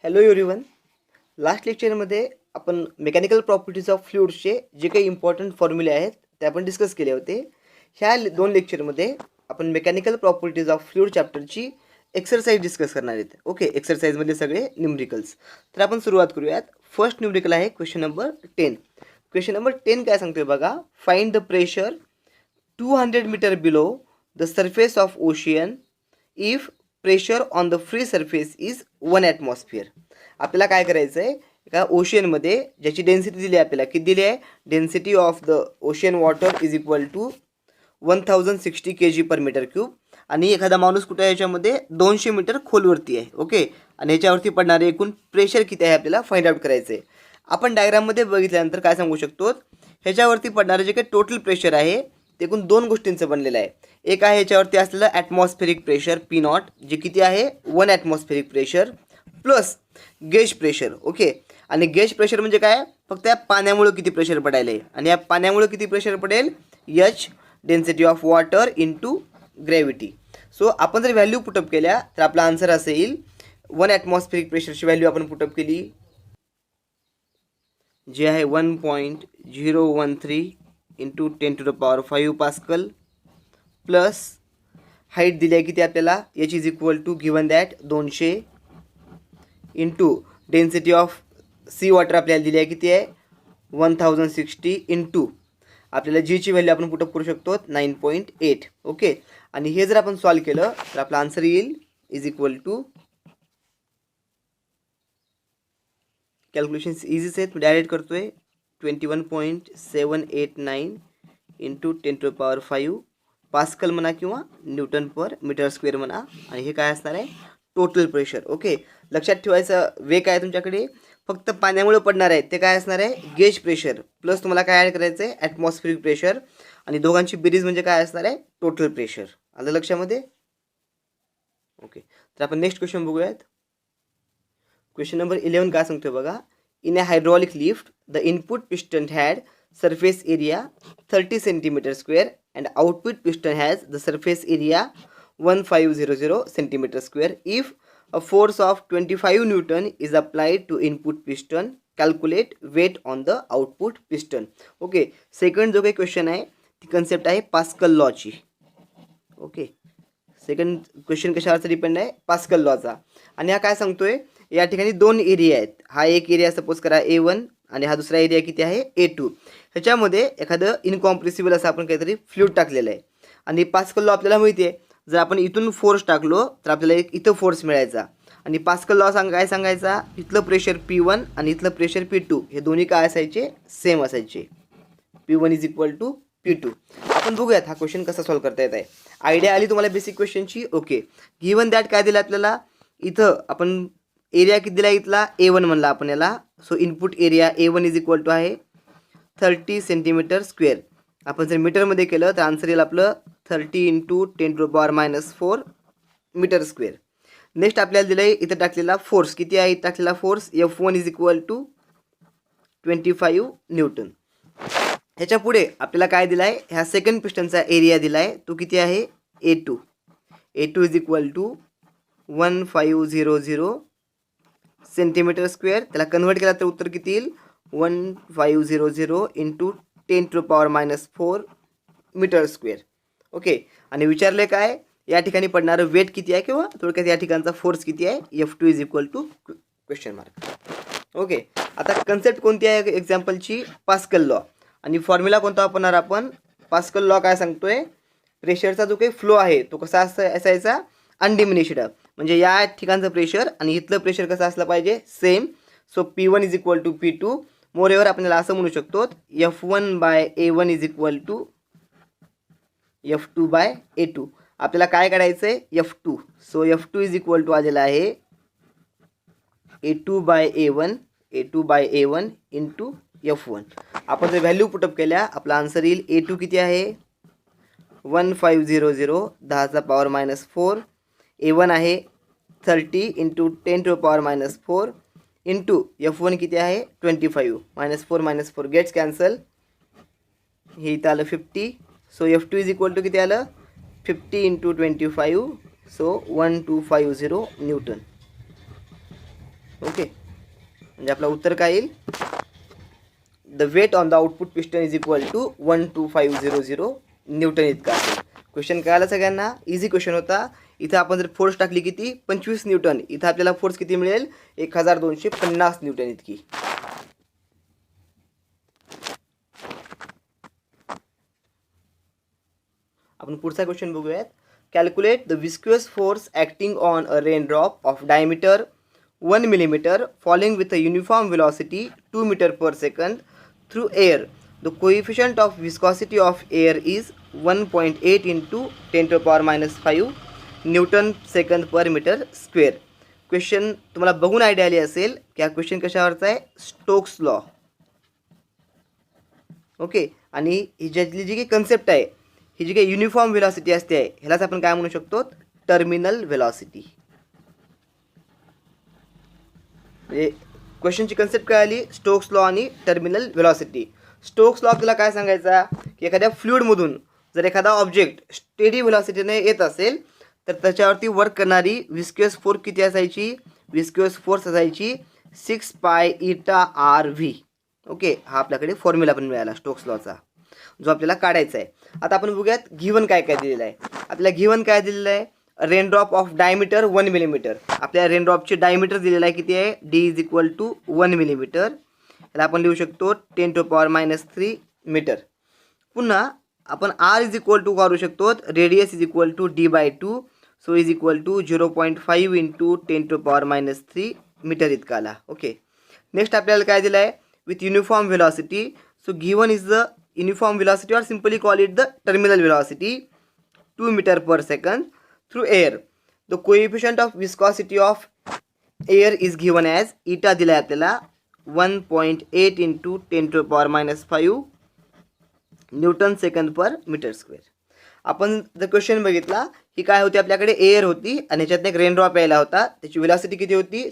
Hello everyone. Last लेक्चरमध्ये आपण mechanical properties of फ्लुइड्सचे जे काही इम्पॉर्टंट फॉर्म्युले आहेत ते आपण डिस्कस केले होते. ह्या दोन लेक्चरमध्ये आपण मेकॅनिकल प्रॉपर्टीज ऑफ फ्लुइड चॅप्टरची एक्सरसाइज डिस्कस करणार आहेत. ओके, एक्सरसाइजमध्ये सगळे न्यूमरिकल्स. तर आपण सुरुवात करूयात. फर्स्ट न्यूमरिकल आहे क्वेश्चन नंबर 10. क्वेश्चन नंबर 10 काय सांगतोय बघा. Find the pressure 200 metre below the surface of ocean if pressure on the free surface is 1 atmosphere. आपल्याला काय करायचं आहे, एका ओशियनमध्ये ज्याची डेन्सिटी दिली आहे आपल्याला, किती दिली आहे, density of the ocean water is equal to 1060 kg/m³. आणि एखादा माणूस कुठे आहे, याच्यामध्ये 200 मीटर खोलवरती आहे. ओके, आणि ह्याच्यावरती पडणारे एकूण प्रेशर किती आहे आपल्याला फाइंड आउट करायचं आहे. आपण डायग्राममध्ये बघितल्यानंतर काय सांगू शकतो, ह्याच्यावरती पडणारे जे काही टोटल प्रेशर आहे ते एकूण दोन गोष्टींचं बनलेलं आहे. एक आहे ह्याच्यावरती असलेलं ॲटमॉस्फेरिक प्रेशर P0, जे किती आहे 1 atmospheric pressure, plus gauge pressure. Okay, आणि गेज प्रेशर म्हणजे काय, फक्त या पाण्यामुळे किती प्रेशर पडायला आहे, आणि या पाण्यामुळे किती प्रेशर पडेल, H density of water into gravity. So आपण जर व्हॅल्यू पुटअप केल्या तर आपला आन्सर असेल 1 ॲटमॉस्फेरिक प्रेशरची व्हॅल्यू आपण पुटअप केली, जी आहे 1.013 इंटू 10⁵ पास्कल, प्लस हाईट दिली आहे किती आपल्याला, H is equal to given that 200 into density of sea water आपल्याला दिली आहे किती आहे 1060 इंटू आपल्याला जीची व्हॅल्यू आपण पुटअप करू शकतो 9.8. ओके, आणि हे जर आपण सॉल्व केलं तर आपला आन्सर येईल इज इक्वल टू, कॅल्क्युलेशन्स इझीच आहेत, मी डायरेक्ट करतोय, 21.789 इंटू 10⁵ पास्कल म्हणा किंवा न्यूटन पर मीटर स्क्वेअर म्हणा. आणि हे काय असणार आहे, टोटल प्रेशर. ओके, लक्षात ठेवायचं वे काय तुमच्याकडे, फक्त पाण्यामुळे पडणार आहे ते काय असणार आहे, गेज प्रेशर, प्लस तुम्हाला काय ॲड करायचं आहे, ॲटमॉस्फेरिक प्रेशर, आणि दोघांची बेरीज म्हणजे काय असणार आहे, टोटल प्रेशर. आलं लक्षामध्ये. ओके, तर आपण नेक्स्ट क्वेश्चन बघूयात. क्वेश्चन नंबर 11 काय सांगतोय बघा. In a hydraulic lift the input piston had surface area 30 cm² and output piston has the surface area 1500 cm². If a force of 25 Newton is applied to input piston, calculate weight on the output piston. Okay, second जो काही question आहे ती concept आहे Pascal लॉची. Okay, second question कशावरचा depend आहे, Pascal लॉचा. आणि हा काय सांगतोय, या ठिकाणी दोन एरिया आहेत. हा एक एरिया सपोज करा A1 आणि हा दुसरा एरिया किती आहे A2. ह्याच्यामध्ये एखादं इनकॉम्प्रेसिबल असं आपण काहीतरी फ्लुइड टाकलेलं आहे. आणि पास्कल लॉ आपल्याला माहिती आहे, जर आपण इथून फोर्स टाकलो तर आपल्याला एक इथं फोर्स मिळायचा. आणि पास्कल लॉ काय सांगायचा, इथलं प्रेशर P1 आणि इथलं प्रेशर P2 हे दोन्ही काय असायचे, सेम असायचे. P1 is equal to P2. आपण बघूयात हा क्वेश्चन कसा सॉल्व्ह करता येत आहे. आयडिया आली तुम्हाला बेसिक क्वेश्चनची. ओके, गिवन दॅट काय दिलं आपल्याला, इथं आपण एरिया किती दिला, इथला A1 म्हणला आपण याला. So input area A1 is equal to आहे 30 cm². आपण जर मीटरमध्ये केलं तर आन्सर येईल आपलं 30 इंटू 10⁻⁻4 मीटर². नेक्स्ट आपल्याला दिलं आहे इथं टाकलेला फोर्स किती आहे, टाकलेला force F1 is equal to 25 newton. ह्याच्या पुढे आपल्याला काय दिला आहे, ह्या सेकंड पिस्टनचा एरिया दिला आहे, तो किती आहे A2 is equal to 1500 cm². त्याला कन्वर्ट केला तर उत्तर किती येईल, 1500 इंटू 10⁻⁻4 मीटर². ओके, आणि विचारले काय, या ठिकाणी पडणारं वेट किती आहे, किंवा थोडक्यात या ठिकाणचा फोर्स किती आहे, F2 is equal to question mark. Okay, आता कन्सेप्ट कोणती आहे एक्झाम्पलची, पास्कल लॉ. आणि फॉर्म्युला कोणता वापरणार आपण, पास्कल लॉ काय सांगतोय, प्रेशरचा जो काही फ्लो आहे तो कसा असायचा, अनडिमिनिश्ड. म्हणजे या ठिकाणचं प्रेशर आणि इथलं प्रेशर कसं असलं पाहिजे, same. So P1 is equal to P2. मोरेवर आपल्याला असं म्हणू शकतो, F1/A1 is equal to F2/A2. आपल्याला काय काढायचं आहे, F2. So F2 is equal to आलेला आहे A2/A1 इंटू F1. आपण जर व्हॅल्यू पुटअप केल्या आपला आन्सर येईल A2 किती आहे 1500 10⁻⁻4. A1 आहे 30 इंटू 10⁻⁻4 इंटू F1 किती आहे 25. -4 गेट्स कॅन्सल, हे इथं आलं 50. So F2 is equal to किती आलं 50 इंटू 25. So 1250 Newton. ओके, म्हणजे आपलं उत्तर काय येईल, the weight on the output piston is equal to 12500 newton इतका असेल. क्वेश्चन कळाला सगळ्यांना, इझी क्वेश्चन होता. इथं आपण जर फोर्स टाकली किती 25 न्यूटन, इथं आपल्याला फोर्स किती मिळेल 1250 न्यूटन इतकी. आपण पुढचा क्वेश्चन बघूयात. Calculate the viscous force acting on a rain drop of diameter 1 millimeter falling with a uniform velocity 2 meter per second through air. The coefficient of viscosity of air is 1.8 into 10 to the power minus 5 newton second per metre square. Question तुम्हाला बघून idea आली असेल की हा question कशावरचा आहे, Stokes law. Okay, आणि ही ज्यातली जी काही concept आहे, ही जी काही युनिफॉर्म व्हेलॉसिटी असते ह्यालाच आपण काय म्हणू शकतो, टर्मिनल व्हेलॉसिटी. म्हणजे क्वेश्चनची कन्सेप्ट काय आली, स्टोक्स लॉ आणि टर्मिनल व्हेलॉसिटी. स्टोक्स लॉ तुला काय सांगायचा की एखाद्या फ्लुइडमधून जर एखादा ऑब्जेक्ट स्टेडी व्हेलॉसिटीने येत असेल तर त्याच्यावरती वर्क करणारी विस्क्युअस फोर्स किती असायची, विस्क्युअस फोर्स असायची 6 pi eta R V. Okay, हा आपल्याकडे फॉर्म्युला पण मिळाला स्टोक्स लॉचा, जो आपल्याला काढायचा आहे. आता आपण बघूयात गिवन काय काय दिलेलं आहे. आपल्याला गिवन काय दिलेलं आहे, रेनड्रॉप ऑफ डायमीटर 1 millimeter. आपल्या रेनड्रॉपचे डायमीटर दिलेला आहे किती आहे, D is equal to 1 millimeter. याला आपण लिहू शकतो 10 to the power minus 3 metre. पुन्हा आपण आर इज इक्वल टू करू शकतो, radius is equal to D by 2, so is equal to 0.5 into 10 to the power minus 3 metre इतका आला. ओके, नेक्स्ट आपल्याला काय दिलं आहे, with uniform velocity. So given is the uniform velocity or simply call it the terminal velocity 2 meter per second through air. The coefficient of viscosity of air is given as eta दिला आहे आपल्याला 1.8 into 10 to the power minus 5 newton second per metre square. आपण जर question बघितला ही काय होती, आपल्याकडे air होती आणि ह्याच्यात एक रेनड्रॉप यायला होता, त्याची व्हेलॉसिटी किती होती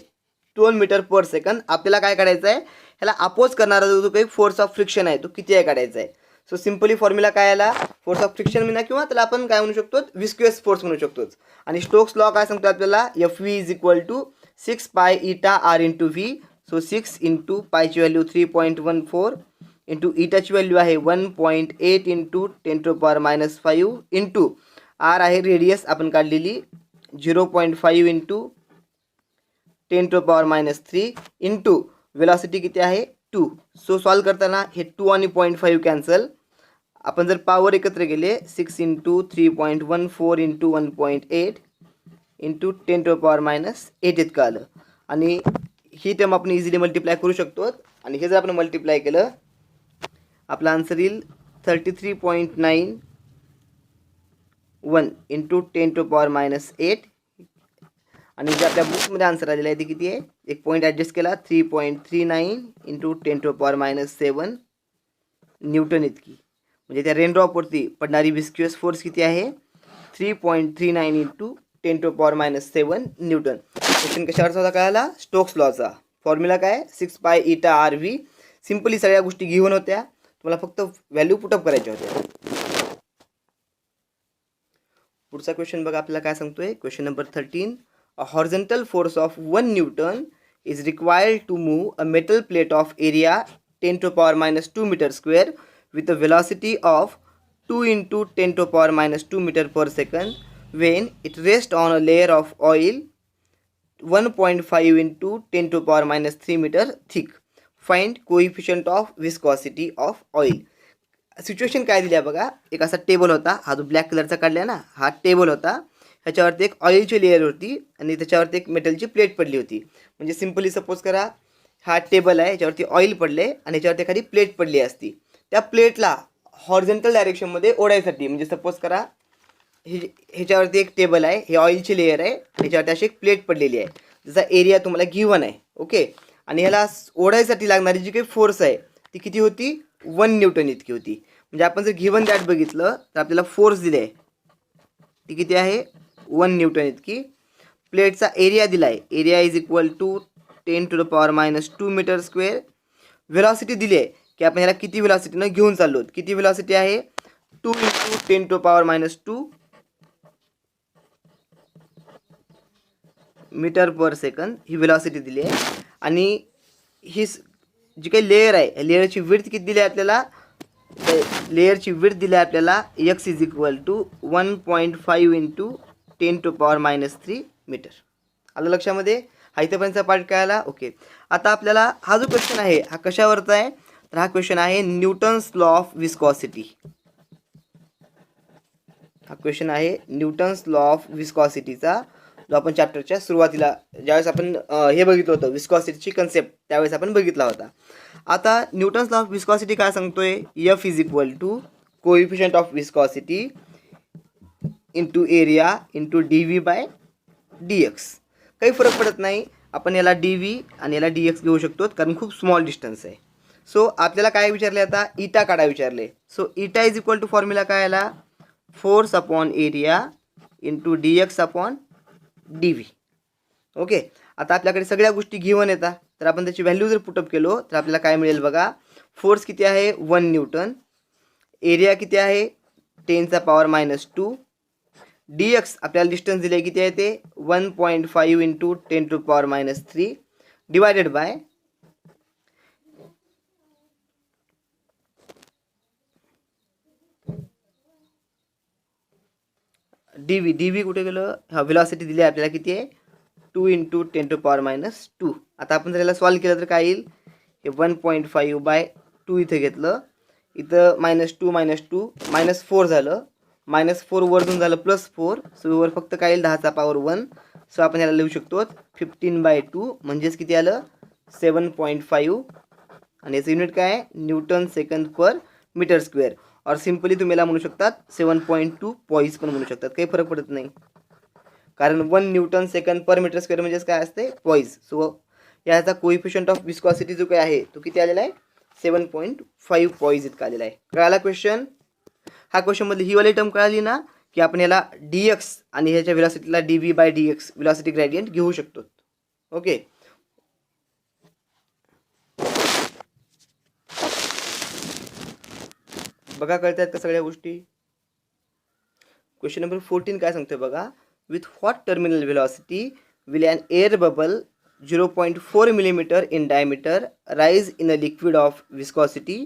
2 मीटर पर सेकंद. आपल्याला काय काढायचं आहे, ह्याला अपोज करणारा जो काही फोर्स ऑफ फ्रिक्शन आहे तो किती आहे काढायचा आहे. सो सिम्पली फॉर्म्युला काय आला, फोर्स ऑफ फ्रिक्शन म्हणा किंवा त्याला आपण काय म्हणू शकतो, विस्क्युअस फोर्स म्हणू शकतो. आणि स्टोक्स लॉ काय सांगतो आपल्याला, F V is equal to 6 pi eta R into V. So 6 into पायची व्हॅल्यू 3.14 इंटू ईटाची व्हॅल्यू आहे 1.8 into 10 to the power minus 5 into R आहे रेडियस आपण काढलेली 0.5 into 10 to the power minus 3 into velocity किती आहे 2. सो सॉल्व करताना हे 2 आणि 0.5 कॅन्सल. आपण जर पॉवर एकत्र केले 6 into 3.14 into 1.8 into 10 to the power minus 8 इतकं आलं. आणि ही टर्म आपण इझिली मल्टिप्लाय करू शकतो. आणि हे जर आपण मल्टिप्लाय केलं आपला आन्सर येईल 33.91 into 10 to the power minus 8. आणि जे आपल्या बुकमध्ये आन्सर आलेला आहे ते किती आहे, एक पॉईंट ॲडजस्ट केला 3.39 into 10 to the power minus 7 Newton इतकी. म्हणजे त्या रेनड्रॉपवरती पडणारी विस्क्युअस फोर्स किती आहे 3.39 into 10 to the power minus 7 newton. Question कशावरचा होता कळाला, स्टोक्स लॉचा. फॉर्म्युला काय 6 pi eta R V. Simply सगळ्या गोष्टी घेऊन होत्या, तुम्हाला फक्त व्हॅल्यू पुटअप करायच्या होत्या. पुढचा क्वेश्चन बघा आपल्याला काय सांगतोय, question number 13. A horizontal force of 1 Newton is required to move a metal plate of area 10 to the power minus 2 meter square with a velocity of 2 into 10 to the power minus 2 meter per second when it rests on a layer of oil 1.5 into 10 to the power minus 3 meter thick. Find coefficient of viscosity of oil. Situation काय दिली आहे बघा, एक असा table होता, हा जो black कलरचा काढला ना हा टेबल होता, ह्याच्यावरती एक ऑइलची लेअर होती आणि त्याच्यावरती एक मेटलची प्लेट पडली होती. म्हणजे सिम्पली सपोज करा हा टेबल आहे, ह्याच्यावरती ऑइल पडले आणि ह्याच्यावरती एखादी प्लेट पडली असती. त्या प्लेटला हॉरिझॉन्टल डायरेक्शनमध्ये ओढायसाठी, म्हणजे सपोज करा ह्याच्यावरती एक टेबल आहे, हे ऑइलची लेअर आहे, ह्याच्यावरती अशी एक प्लेट पडलेली आहे, ज्याचा एरिया तुम्हाला गिवन आहे. ओके, आणि ह्याला ओढायसाठी लागणारी जी काही फोर्स आहे ती किती होती 1 न्यूटन इतकी होती. म्हणजे आपण जर गिवन दॅट बघितलं तर आपल्याला फोर्स दिली आहे ती किती आहे 1 न्यूटन इतकी. प्लेटचा एरिया दिला आहे, area is equal to 10 to the power minus 2 metre square. Velocity दिली आहे की आपण ह्याला किती व्हेलॉसिटीनं घेऊन चाललो, किती व्हेलॉसिटी आहे 2 into 10 to the power minus 2 metre per second ही वेलॉसिटी दिली आहे आणि ही जी काही लेयर आहे लेयरची विड्थ किती दिली आहे आपल्याला लेयरची विड्थ दिली आहे आपल्याला x is equal to 1.5 into 10⁻³ metre. आलं लक्षामध्ये? हा इथेपर्यंतचा पार्ट काय आला? ओके. आता आपल्याला हा जो क्वेश्चन आहे हा कशावरचा आहे तर हा क्वेश्चन आहे न्यूटन्स लॉ ऑफ विस्कॉसिटी. हा क्वेश्चन आहे न्यूटन्स लॉ ऑफ विस्कॉसिटीचा जो आपण चॅप्टरच्या सुरुवातीला ज्यावेळेस आपण हे बघितलं होतं विस्कॉसिटीची कन्सेप्ट त्यावेळेस आपण बघितला होता. आता न्यूटन्स लॉ ऑफ विस्कॉसिटी काय सांगतोय F is equal to coefficient of viscosity into area into dv/dx. काही फरक पडत नाही, आपण याला dv आणि याला dx घेऊ शकतो कारण खूप स्मॉल डिस्टन्स आहे. सो आपल्याला काय विचारले आता इटा काढा विचारले. सो इटा इज इक्वल टू फॉर्म्युला काय आला force upon area into dx upon dv. Okay. आता आपल्याकडे सगळ्या गोष्टी गिवन येतात तर आपण त्याची व्हॅल्यू जर पुटअप केलो तर आपल्याला काय मिळेल बघा. फोर्स किती आहे 1 न्यूटन, एरिया किती आहे 10⁻², dx आपल्याला डिस्टन्स दिले किती आहे ते 1.5 इंटू 10⁻³ डिवायडेड बाय dv कुठे गेलं हा वेलॉसिटी दिली आहे आपल्याला किती आहे 2 इंटू 10⁻². आता आपण जर याला सॉल्व केलं तर काय येईल हे 1.5/2 इथे घेतलं इथं -2 -4 झालं -4 वरतून झालं +4. सो वर फक्त काय येईल 10⁻1. सो आपण याला लिहू शकतो 15/2 म्हणजेच किती आलं 7.5 आणि याचं युनिट काय आहे newton second per metre square. और सिम्पली तुम्ही याला म्हणू शकतात 7.2 पॉईज पण म्हणू शकतात, काही फरक पडत नाही कारण 1 newton second per metre square म्हणजेच काय असते पॉईज. सो याचा कोइफिशियंट ऑफ विस्कॉसिटी जो काय आहे तो किती आलेला आहे 7.5 पॉईज इतका आलेला आहे. कळाला क्वेश्चन? हा क्वेश्चनमध्ये ही वाली टर्म कळाली ना की आपण याला dx आणि ह्याच्या वेलॉसिटीला dv/dx वेलॉसिटी ग्रेडियंट घेऊ शकतो. ओके. बघा कळतात का सगळ्या गोष्टी? क्वेश्चन नंबर 14 काय सांगतोय बघा. With what terminal velocity will an air bubble 0.4 millimeter in diameter rise in a liquid of viscosity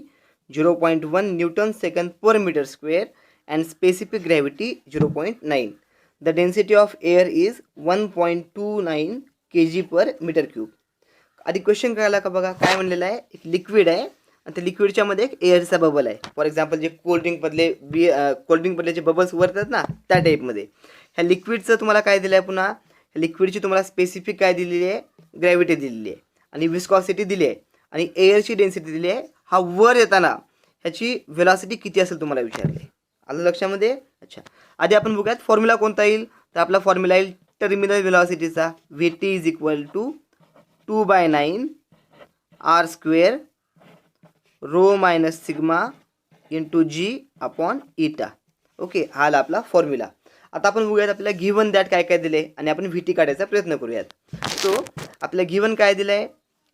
0.1 Newton second per meter square and specific gravity 0.9. The density of air is 1.29 kg per meter cube. आधी question कळाला का बघा. काय म्हणलेलं आहे एक liquid आहे आणि त्या लिक्विडच्या मध्ये एक एअरचा बबल आहे. फॉर एक्झाम्पल जे कोल्ड्रिंकमधले जे बबल्स वरतात ना त्या टाईपमध्ये ह्या लिक्विडचं तुम्हाला काय दिलं आहे पुन्हा लिक्विडची तुम्हाला स्पेसिफिक काय दिलेली आहे ग्रॅव्हिटी दिलेली आहे आणि विस्कॉसिटी दिली आहे आणि एअरची डेन्सिटी दिली आहे. हा वर येताना ह्याची वेलॉसिटी किती असेल तुम्हाला विचारले. आलं लक्षामध्ये? अच्छा. आधी आपण बघूयात फॉर्म्युला कोणता येईल तर आपला फॉर्म्युला येईल टर्मिनल वेलॉसिटीचा Vt is equal to 2/9 r² rho minus sigma into g upon eta. Okay. हा आला आपला फॉर्म्युला. आता आपण बघूयात आपल्याला गिवन दॅट काय काय दिले आणि आपण Vt काढायचा प्रयत्न करूयात. सो आपल्या गिवन काय दिलं आहे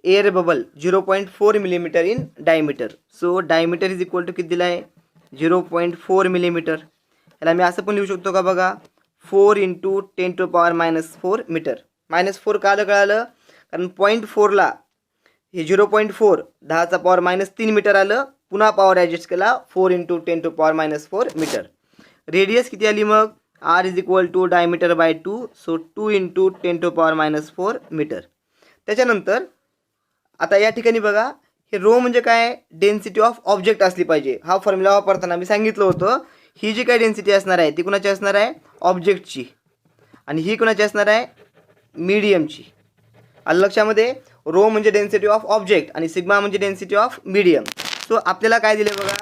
air bubble 0.4 millimeter in diameter. So diameter is equal to किती दिला आहे 0.4 millimeter. याला मी असं पण लिहू शकतो का बघा 4 इंटू 10⁻⁻4 मीटर. -4 का कळालं कारण 0.4ला हे 0.4 10⁻³ मीटर आलं पुन्हा पॉवर ॲडजस्ट केला 4 इंटू 10⁻⁴ मीटर. रेडियस किती आली मग r is equal to diameter so 2 into 10⁻⁴ metre. त्याच्यानंतर आता या ठिकाणी बघा हे रो म्हणजे काय डेन्सिटी ऑफ ऑब्जेक्ट असली पाहिजे. हा फॉर्म्युला वापरताना मी सांगितलं होतं ही जी काय डेन्सिटी असणार आहे ती कुणाची असणार आहे ऑब्जेक्टची आणि ही कुणाची असणार आहे मीडियमची. आलं लक्षामध्ये? रो म्हणजे डेन्सिटी ऑफ ऑब्जेक्ट आणि सिग्मा म्हणजे डेन्सिटी ऑफ मीडियम. सो आपल्याला काय दिलं बघा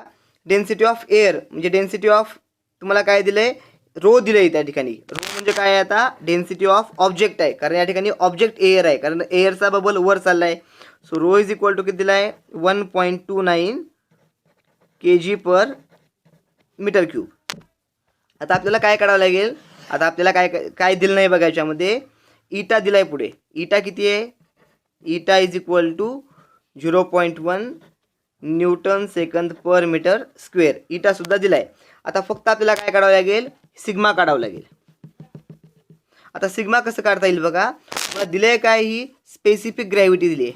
डेन्सिटी ऑफ एअर म्हणजे डेन्सिटी ऑफ तुम्हाला काय दिलंय रो दिलंय त्या ठिकाणी. रो म्हणजे काय आहे आता डेन्सिटी ऑफ ऑब्जेक्ट आहे कारण या ठिकाणी ऑब्जेक्ट एअर आहे कारण एअरचा बबल वर चालला आहे. So rho is equal to किती दिला आहे 1.29 kg पर मीटर क्यूब. आता आपल्याला काय करावं लागेल आता आपल्याला काय काय दिलं नाही बघा याच्यामध्ये इटा दिलाय पुढे. इटा किती आहे eta is equal to 0.1 newton second per metre square. Eta सुद्धा दिलाय. आता फक्त आपल्याला काय काढावं लागेल सिग्मा काढावं लागेल. आता सिग्मा कसं काढता येईल बघा दिले आहे काय, ही स्पेसिफिक ग्रॅव्हिटी दिली आहे.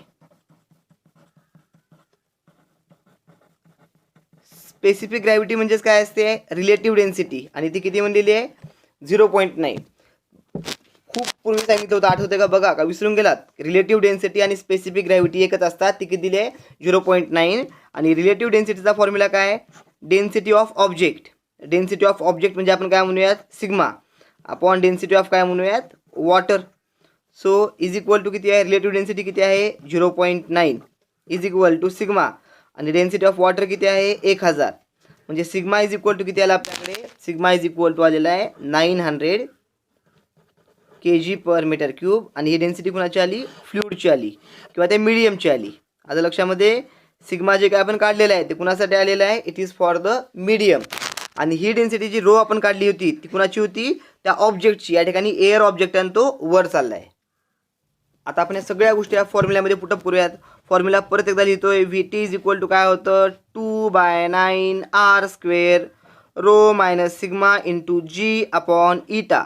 स्पेसिफिक ग्रॅव्हिटी म्हणजेच काय असते, रिलेटिव्ह डेन्सिटी, आणि ती किती म्हणलेली आहे 0.9. खूप पूर्वी सांगितलं होतं, आठवते का बघा, का विसरून गेलात. रिलेटिव्ह डेन्सिटी आणि स्पेसिफिक ग्रॅव्हिटी एकच असतात. ती किती दिली आहे 0.9. आणि रिलेटिव्ह डेन्सिटीचा फॉर्म्युला काय, density of object. Density of object म्हणजे आपण काय म्हणूयात, सिग्मा अपॉन डेन्सिटी ऑफ काय म्हणूयात, water. So is equal to किती आहे, रिलेटिव्ह डेन्सिटी किती आहे 0.9 इज इक्वल टू सिग्मा, आणि डेन्सिटी ऑफ वॉटर किती आहे 1000. म्हणजे सिग्मा इज इक्वल टू किती आला आपल्याकडे, सिग्मा इज इक्वल टू आलेला आहे 900 kg/m³. आणि ही डेन्सिटी कुणाची आली, फ्लुइडची आली किंवा त्या मीडियमची आली. आता लक्षामध्ये सिग्मा जे काय आपण काढलेलं आहे ते कुणासाठी आलेलं आहे, it is for the medium. आणि ही डेन्सिटी जी रो आपण काढली होती ती कुणाची होती, त्या ऑब्जेक्टची. या ठिकाणी एअर ऑब्जेक्ट आणि तो वर चालला आहे. आता आपण या सगळ्या गोष्टी या फॉर्म्युल्यामध्ये पुटअप करूयात. फॉर्म्युला परत एकदा लिहितोय, V T is equal to काय होतं 2/9r² rho minus sigma into G upon eta.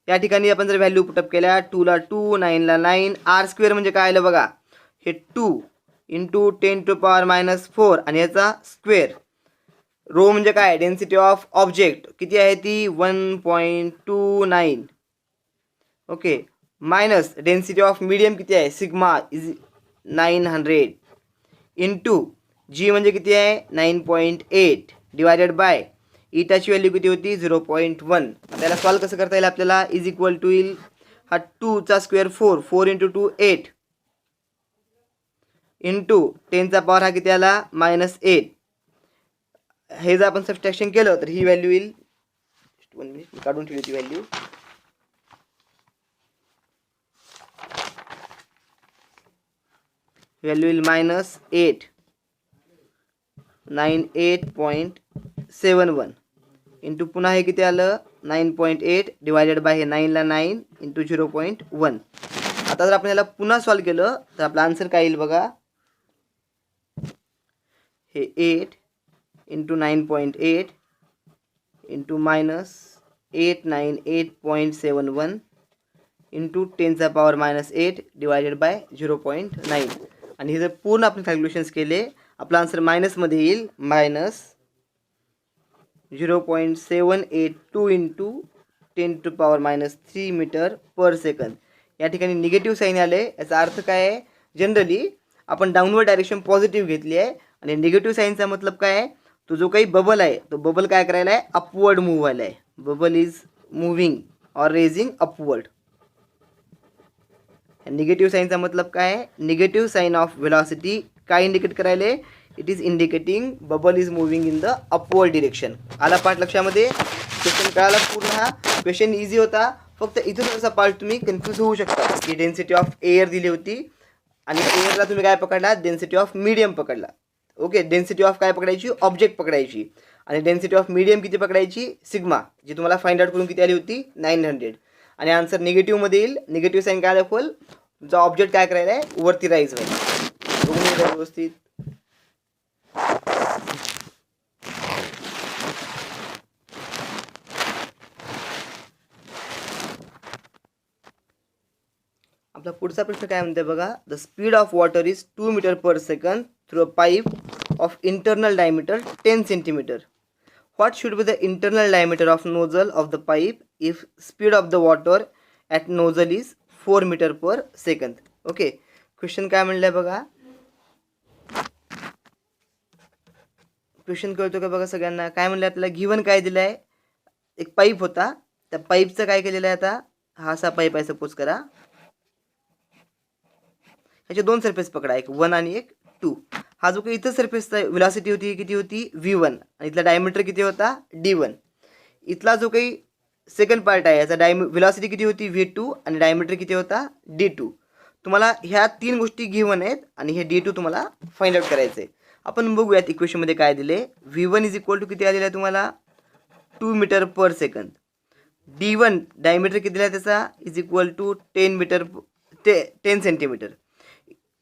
या ठिकाणी आपण जर व्हॅल्यू पुटअप केल्या, 2ला 2, 9ला 9, r² म्हणजे काय आलं बघा, हे 2 इंटू 10⁻⁻⁴ आणि याचा स्क्वेअर. रो म्हणजे काय, डेन्सिटी ऑफ ऑब्जेक्ट किती आहे ती 1.29. Okay, minus density of medium किती आहे, सिग्मा इज 900 इंटू जी म्हणजे किती आहे 9.8 डिवायडेड बाय इटाची व्हॅल्यू किती होती 0.1. त्याला सॉल्व कसं करता येईल आपल्याला, इज इक्वल टू येईल हा 2चा स्क्वेअर 4, 4 इंटू 2 8 इंटू 10चा पॉवर हा किती आला -8. हे जर आपण सबस्ट्रॅक्शन केलं तर ही व्हॅल्यू येईल, 1 मिनिट काढून ठेवली ती व्हॅल्यू, व्हॅल्यू येईल -8 98.71 इंटू पुन्हा हे किती आलं 9.8 डिवायडेड बाय हे 9ला 9 इंटू 0.1. आता जर आपण याला पुन्हा सॉल्व केलं तर आपला आन्सर काय येईल बघा, हे 8 इंटू 9.8 इंटू -898.71 इंटू 10चा पॉवर -8 डिवायडेड बाय 0.9. आणि हे जर पूर्ण आपण कॅल्क्युलेशन्स केले आपला आन्सर मायनसमध्ये येईल -0.782 इंटू 10⁻³ मीटर/सेकंद. या ठिकाणी निगेटिव्ह साईन आले. याचा अर्थ काय आहे, जनरली आपण डाऊनवर्ड डायरेक्शन पॉझिटिव्ह घेतली आहे आणि निगेटिव्ह साईनचा मतलब काय आहे, तो जो काही बबल आहे तो बबल काय करायला आहे, अपवर्ड मूव्ह व्हायला आहे. Bubble is moving or raising upward. Negative साईनचा मतलब काय आहे, निगेटिव्ह साईन ऑफ व्हेलॉसिटी काय इंडिकेट करायले, it is indicating bubble is moving in the upward direction. आला पार्ट लक्षामध्ये, क्वेश्चन कळाला पूर्ण. हा क्वेश्चन इझी होता, फक्त इथून थोडासा पार्ट तुम्ही कन्फ्यूज होऊ शकता की डेन्सिटी ऑफ एअर दिली होती आणि एअरला तुम्ही काय पकडला, डेन्सिटी ऑफ मीडियम पकडला. ओके, डेन्सिटी ऑफ काय पकडायची, ऑब्जेक्ट पकडायची, आणि डेन्सिटी ऑफ मीडियम किती पकडायची, सिग्मा, जी तुम्हाला फाइंड आउट करून किती आली होती 900. आणि आन्सर निगेटिव्हमध्ये येईल. निगेटिव्ह साईन काय दाखवल, तुमचा ऑब्जेक्ट काय करायला आहे, वरती राईज व्हायला. व्यवस्थित आपला पुढचा प्रश्न काय म्हणते बघा, the speed of water is 2 metre per second through a pipe of internal diameter 10 centimetre. What should be the internal diameter of nozzle of the pipe if speed of the water at nozzle is 4 metre per second. Okay, question काय म्हणलं बघा, question कळतो का बघा सगळ्यांना. काय म्हणलं आपल्याला, गिवन काय दिलं आहे, एक पाईप होता, त्या पाईपचं काय केलेलं आहे, आता हा असा पाईप आहे सपोज करा, ह्याचे 2 सरफेस पकडा, एक 1 आणि एक 2. हा जो काही इथं सरफेसचा व्हेलॉसिटी होती किती होती v1 आणि इथला डायमीटर किती होता d1. इथला जो काही सेकंड पार्ट आहे याचा व्हेलॉसिटी किती होती v2 आणि डायमीटर किती होता d2. तुम्हाला ह्या 3 गोष्टी गिवन आहेत आणि हे d2 तुम्हाला फाइंड आउट करायचं आहे. आपण बघूयात इक्वेशनमध्ये काय दिले. v1 इज इक्वल टू किती आलेलं आहे तुम्हाला 2 मीटर/सेकंद. d1 डायमीटर किती दिला आहे त्याचा is equal to 10 centimetre.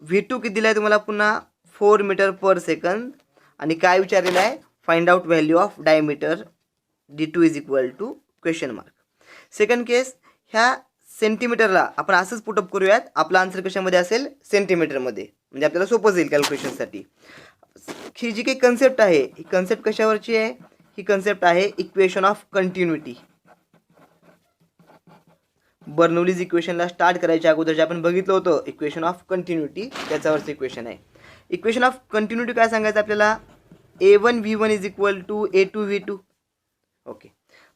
v2 किती दिला आहे तुम्हाला पुन्हा 4 मीटर/सेकंद. आणि काय विचारलेलं आहे, find out value of diameter d2 is equal to question mark. Second case, ह्या सेंटीमीटरला आपण असंच पुटअप करूयात, आपला आन्सर कशामध्ये असेल, सेंटीमीटरमध्ये, म्हणजे आपल्याला सोपं जाईल कॅल्क्युलेशनसाठी. ही जी काही कन्सेप्ट आहे, ही कन्सेप्ट कशावरची आहे, ही कन्सेप्ट आहे इक्वेशन ऑफ कंटिन्युटी. बर्नौलीज इक्वेशनला स्टार्ट करायच्या अगोदर जे आपण बघितलं होतं इक्वेशन ऑफ कंटिन्युटी, त्याच्यावरचं इक्वेशन आहे. इक्वेशन ऑफ कंटिन्युटी काय सांगायचं आपल्याला, A1V1 is equal to A2V2. Okay,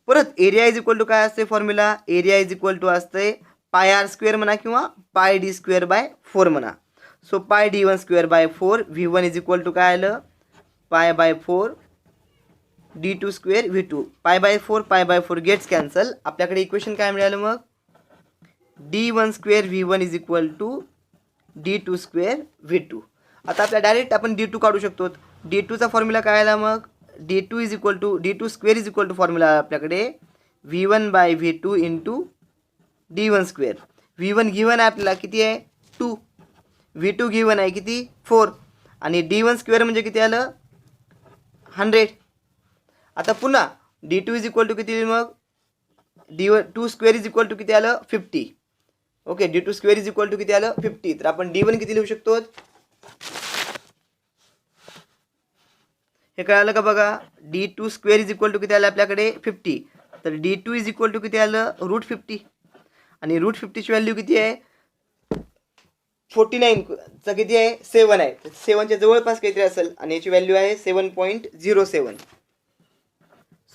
परत एरिया इज इक्वल टू काय असते formula, area is equal to असते पाय आर स्क्वेअर म्हणा किंवा पाय डी स्क्वेअर बाय 4 म्हणा. So pi D1 square by 4, V1 is equal to काय आलं, pi by 4 D2 square V2. Pi by 4 gets cancel. आपल्याकडे इक्वेशन काय मिळालं मग, D1 square V1 is equal to D2 square V2. आता आपल्या direct आपण D2 काढू शकतो. D2चा फॉर्म्युला काय आला मग, D2 is equal to D2 square is equal to formula आपल्याकडे V1 bye V2 into D1 square. V1 given आहे आपल्याला किती आहे 2, V2 गिवन आहे किती 4, आणि D1 स्क्वेअर म्हणजे किती आलं 100. आता पुन्हा D2 इज इक्वल टू किती येईल मग, D2 square is equal to किती आलं 50. Okay, D2 square is equal to किती आलं 50. तर आपण D1 किती लिहू शकतो, हे कळालं का बघा, D2 square is equal to किती आलं आपल्याकडे 50. तर D2 इज इक्वल टू किती आलं √50, आणि √50ची व्हॅल्यू किती आहे 49चा किती आहे 7 आहे. 7च्या जवळपास काहीतरी असेल, आणि याची व्हॅल्यू आहे 7.07.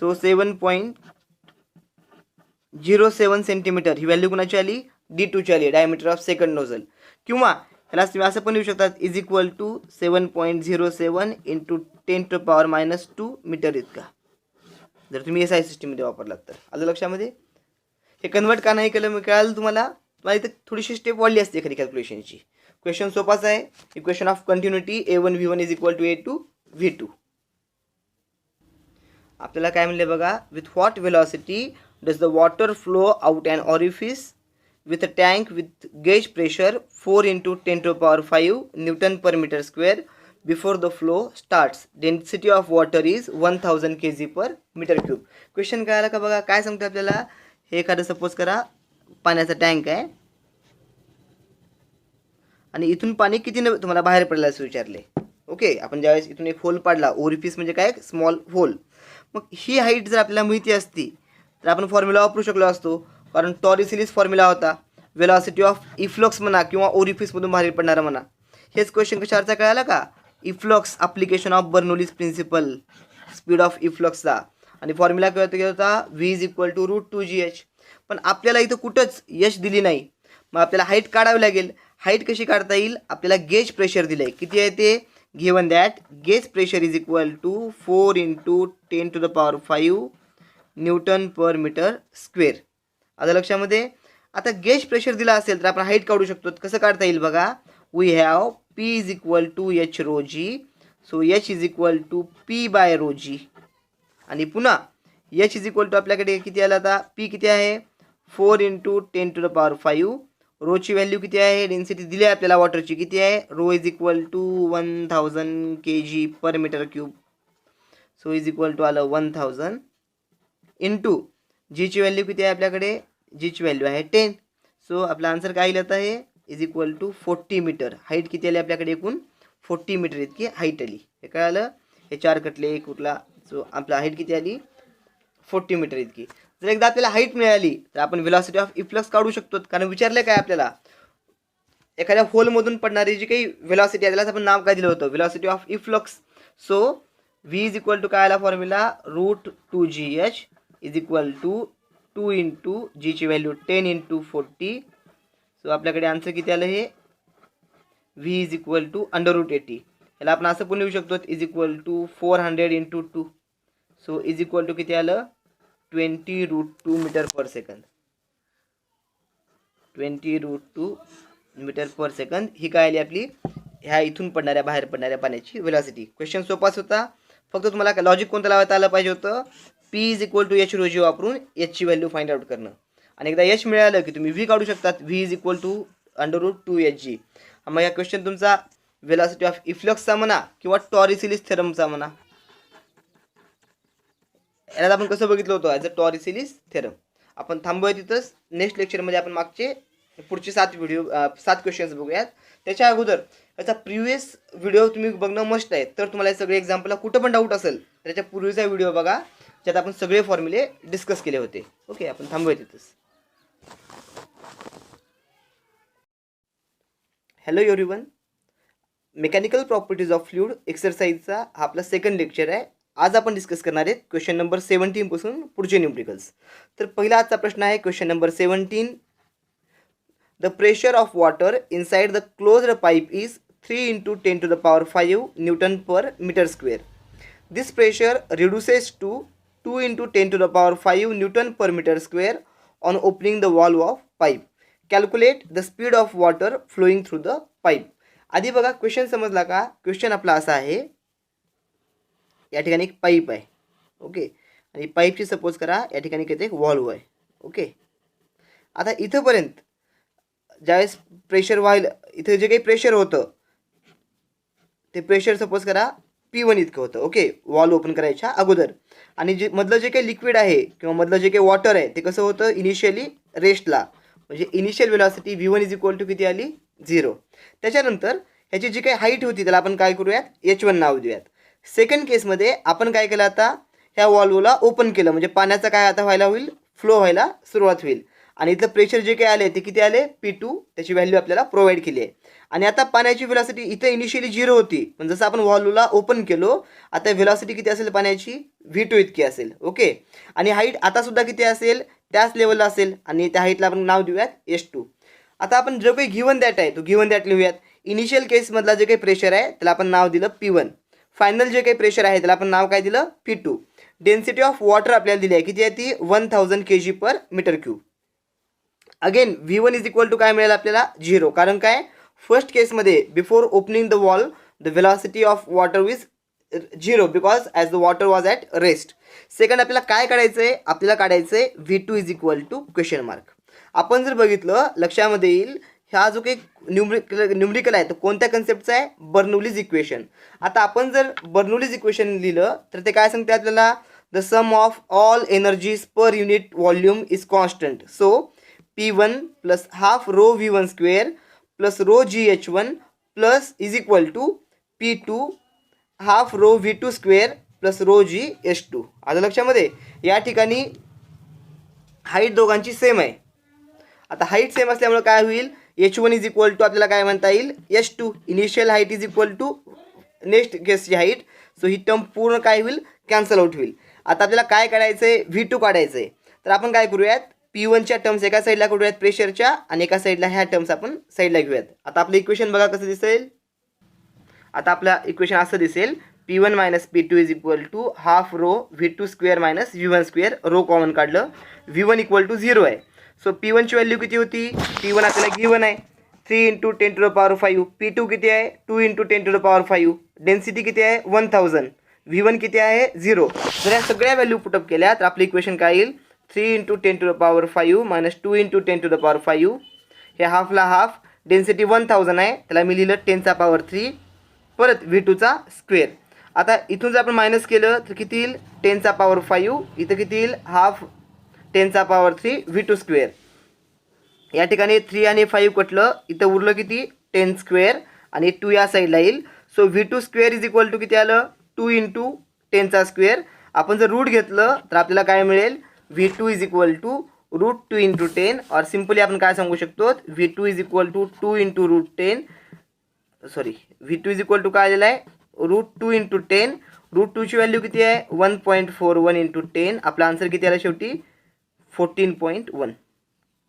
सो 7.07 सेंटीमीटर ही व्हॅल्यू कुणाची आली, D2ची आली, डायमीटर ऑफ सेकंड नोझल. किंवा ह्याला तुम्ही असं पण लिहू शकतात, is equal to 7.07 into 10⁻⁻2 metre इतका, जर तुम्ही SI सिस्टीममध्ये वापरलात तर. आलं लक्षामध्ये. हे कन्वर्ट का नाही केलं मी कळालं तुम्हाला इथं थोडीशी स्टेप वाढली असते एखादी कॅल्क्युलेशनची. क्वेश्चन सोपाच आहे. Equation of continuity A1V1 is equal to A2V2. आपल्याला काय म्हणले बघा, with what velocity does the water flow out and orifice with a tank with gauge pressure 4 into 10⁵ Newton per meter square before the flow starts. Density of water is 1000 kg per meter cube. Question काय आला का बघा, काय सांगतो आपल्याला, हे एखादं suppose करा पाण्याचा टँक आहे, आणि इथून पाणी किती तुम्हाला बाहेर पडलं असं विचारले. ओके, आपण ज्यावेळेस इथून एक होल पाडला, ओरिफिस म्हणजे काय स्मॉल होल, मग ही हाईट जर आपल्याला माहिती असती तर आपण फॉर्म्युला वापरू शकलो असतो, कारण टॉरिसिलिस फॉर्म्युला होता, वेलॉसिटी ऑफ इफ्लक्स म्हणा किंवा ओरिफिसमधून बाहेर पडणारा म्हणा. हेच क्वेश्चन कशावरचा कळाला का, efflux application of Bernoulli's principle, speed of इफ्लक्सचा, आणि फॉर्म्युला काय होता V is equal to √2gh. पण आपल्याला इथं कुठंच यश दिली नाही, मग आपल्याला हाईट काढावी लागेल. हाईट कशी काढता येईल, आपल्याला गेज प्रेशर दिलं आहे, किती आहे ते, given that gauge pressure is equal to 4 into 10⁵ newton per metre square. आता लक्षामध्ये. आता गेज प्रेशर दिला असेल तर आपण हाईट काढू शकतो. कसं काढता येईल बघा, we have P is equal to H ρg. So H is equal to P by ρg, आणि पुन्हा H इज इक्वल टू आपल्याकडे किती आला आता, P किती आहे 4 इंटू 10⁵. रोची व्हॅल्यू किती आहे, डेन्सिटी दिली आहे आपल्याला वॉटरची किती आहे, rho is equal to 1000 kg per metre cube. So is equal to आलं 1000 इंटू जीची व्हॅल्यू किती आहे आपल्याकडे, जीची व्हॅल्यू आहे 10. सो आपला आन्सर काय येईल आता, हे is equal to 40 metre. Height किती आली आपल्याकडे, एकूण 40 मीटर इतकी हाईट आली. हे काय आलं, हे 4 कटले एक उरला. सो आपला हाईट किती आली 40 मीटर इतकी. जर एकदा आपल्याला हाईट मिळाली तर आपण वेलॉसिटी ऑफ इफ्लक्स काढू शकतो, कारण विचारलं काय आपल्याला, एखाद्या होलमधून पडणारी जी काही वेलॉसिटी आहे त्यालाच आपण नाव काय दिलं होतं, velocity of efflux. So V is equal to काय आला formula, √2gh is equal to 2 into जीची व्हॅल्यू 10 इंटू 40. सो आपल्याकडे आन्सर किती आलं, हे V इज इक्वल टू √80. याला आपण असं पण लिहू शकतो, is equal to 400 into 2. So is equal to किती आलं 20√2 metre per second. 20√2 metre per second ही काय आली आपली, ह्या इथून पडणाऱ्या बाहेर पडणाऱ्या पाण्याची वेलॉसिटी. क्वेश्चन सोपाच होता, फक्त तुम्हाला लॉजिक कोणतं लावायला आलं पाहिजे होतं, P is equal to H ρg वापरून Hची व्हॅल्यू फाइंड आउट करणं. आणि एकदा H मिळालं की तुम्ही V काढू शकतात, V is equal to √2hg. मग या क्वेश्चन तुमचा वेलॉसिटी ऑफ इफ्लक्सचा म्हणा किंवा टॉरिसिलिस थेरमचा म्हणा, याला आपण कसं बघितलं होतं ॲज अ टॉरिसिलिस थेरम. आपण थांबूया तिथंच. नेक्स्ट लेक्चरमध्ये आपण मागचे पुढचे 7 क्वेश्चन्स बघूयात. त्याच्या अगोदर याचा प्रिव्हियस व्हिडिओ तुम्ही बघणं मस्ट आहे. तर तुम्हाला हे सगळे एक्झाम्पलला कुठं पण डाऊट असेल तर त्याच्या पूर्वीचा व्हिडिओ बघा, ज्यात आपण सगळे फॉर्म्युले डिस्कस केले होते. ओके, आपण थांबूया तिथंच. Hello everyone, mechanical properties of fluid एक्सरसाइजचा हा आपला सेकंड लेक्चर आहे. आज आपण डिस्कस करणार आहेत क्वेश्चन नंबर 17 पासून पुढचे न्यूमरिकल्स. तर पहिला आजचा प्रश्न आहे question number 17. The pressure of water inside the closed pipe is 3 × 10⁵ newton per metre square. This pressure reduces to 2 × 10⁵ newton per metre square on opening the valve of pipe. Calculate the speed of water flowing through the pipe. आधी बघा question समजला का? Question आपला असा आहे, या ठिकाणी एक पाईप आहे. ओके, आणि पाईपची सपोज करा या ठिकाणी किती एक वॉल्व आहे. ओके, आता इथंपर्यंत ज्यावेळेस प्रेशर व्हायला, इथं जे काही प्रेशर होतं ते प्रेशर सपोज करा P1 इतकं होतं. ओके, वॉल्व ओपन करायच्या अगोदर. आणि जे मधलं जे काही लिक्विड आहे किंवा मधलं जे काही वॉटर आहे ते कसं होतं इनिशियली रेस्टला, म्हणजे इनिशियल वेलॉसिटी V1 = किती आली 0. त्याच्यानंतर ह्याची जी काही हाईट होती त्याला आपण काय करूयात H1 नाव देऊयात. सेकंड केसमध्ये आपण काय केलं, आता ह्या वॉल्वला ओपन केलं म्हणजे पाण्याचा काय आता व्हायला होईल, फ्लो व्हायला सुरुवात होईल. आणि इथलं प्रेशर जे काही आले ते किती आले P2, त्याची व्हॅल्यू आपल्याला प्रोव्हाइड केली आहे. आणि आता पाण्याची व्हेलॉसिटी इथे इनिशियली 0 होती, पण जसं आपण वॉल्वला ओपन केलो आता व्हेलॉसिटी किती असेल पाण्याची V2 इतकी असेल. ओके, आणि हाईट आता सुद्धा किती असेल त्याच लेवलला असेल आणि त्या हाईटला आपण नाव देऊयात H2. आता आपण जो काही गिव्हन दॅट आहे तो गिव्हन दॅट लिहूयात. इनिशियल केसमधला जे काही प्रेशर आहे त्याला आपण नाव दिलं P1. फायनल जे काही प्रेशर आहे त्याला आपण नाव काय दिलं P2. डेन्सिटी ऑफ वॉटर आपल्याला दिली आहे, किती आहे ती 1000 kg/m³. अगेन V1 = काय मिळेल आपल्याला 0. कारण काय, फर्स्ट केसमध्ये before opening the valve the velocity of water is 0 because as the water was at rest. Second आपल्याला काय काढायचं आहे, आपल्याला काढायचं आहे V2 = क्वेश्चन मार्क. आपण जर बघितलं लक्षामध्ये येईल, हा जो काही न्यूमरिकल आहे तो कोणत्या कन्सेप्टचा आहे, बर्नौलीज इक्वेशन. आता आपण जर बर्नौलीज इक्वेशन लिहिलं तर ते काय सांगते आपल्याला, the sum of all energies per unit volume is constant. So P1 + ½ ρV1² + ρgH1 + P2 ½ ρV2² + ρgH2. आता लक्षामध्ये या ठिकाणी हाईट दोघांची सेम आहे. आता हाईट सेम असल्यामुळे काय होईल, H1 = आपल्याला काय म्हणता येईल H2. इनिशियल हाईट नेक्स्ट केसची हाईट. सो ही टर्म पूर्ण काय होईल कॅन्सल आउट होईल. आता आपल्याला काय काढायचं आहे, V2 काढायचं आहे. तर आपण काय करूयात, P1च्या टर्म्स एका साईडला करूयात प्रेशरच्या आणि एका साईडला ह्या टर्म्स आपण साईडला घेऊयात. आता आपलं इक्वेशन बघा कसं दिसेल. आता आपलं इक्वेशन असं दिसेल, P1 - P2 = ½ ρV2² - V1². Row common काढलं, V1 = 0 आहे. सो P1ची व्हॅल्यू किती होती, P1 आपल्याला गिव्हन आहे 3 × 10⁵. P2 किती आहे 2 × 10⁵. डेन्सिटी किती आहे 1000. V1 किती आहे 0. जर या सगळ्या व्हॅल्यू पुटअप केल्या तर आपलं इक्वेशन काय येईल, 3 × 10⁵ - 2 × 10⁵. हे हाफला हाफ, डेन्सिटी 1000 आहे त्याला मी लिहिलं 10⁻³ परत V2चा स्क्वेअर. आता इथून जर आपण मायनस केलं तर किती येईल 10⁻⁵. इथं किती येईल हाफ 10⁻³ V2². या ठिकाणी 3 आणि 5 कटलं, इथं उरलं किती 10² आणि 2 या साईडला येईल. सो V2² = किती आलं 2 × 10⁻². आपण जर रूट घेतलं तर आपल्याला काय मिळेल, V2 = √2 × 10. और सिम्पली आपण काय सांगू शकतो, V2 = 2 × √10. सॉरी, V2 = काय आलेलं आहे √2 × 10. √2ची व्हॅल्यू किती आहे 1.41 × 10. आपला आन्सर किती आला शेवटी 14.1.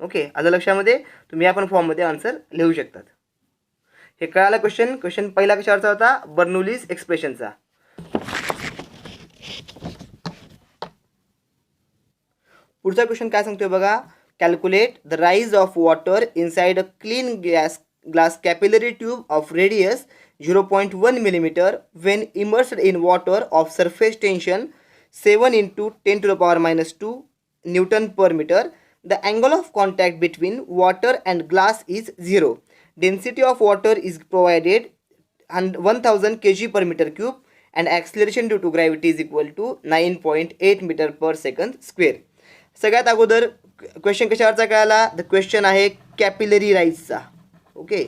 ओके, आता लक्षामध्ये तुम्ही आपण फॉर्ममध्ये आन्सर लिहू शकतात. हे कळालं क्वेश्चन पहिला कशावरचा होता, बर्नौलीज एक्सप्रेशनचा. पुढचा क्वेश्चन काय सांगतोय बघा, calculate the rise of water inside a clean glass capillary tube of radius 0.1 mm when immersed in water of surface tension 7 × 10⁻² Newton per meter. The angle of contact between water and glass is 0. Density of water is provided and 1000 kg/m³ and acceleration due to gravity is equal to 9.8 m/s². सगळ्यात अगोदर question कशावरचा कळाला? The question आहे capillary राईजचा. Okay,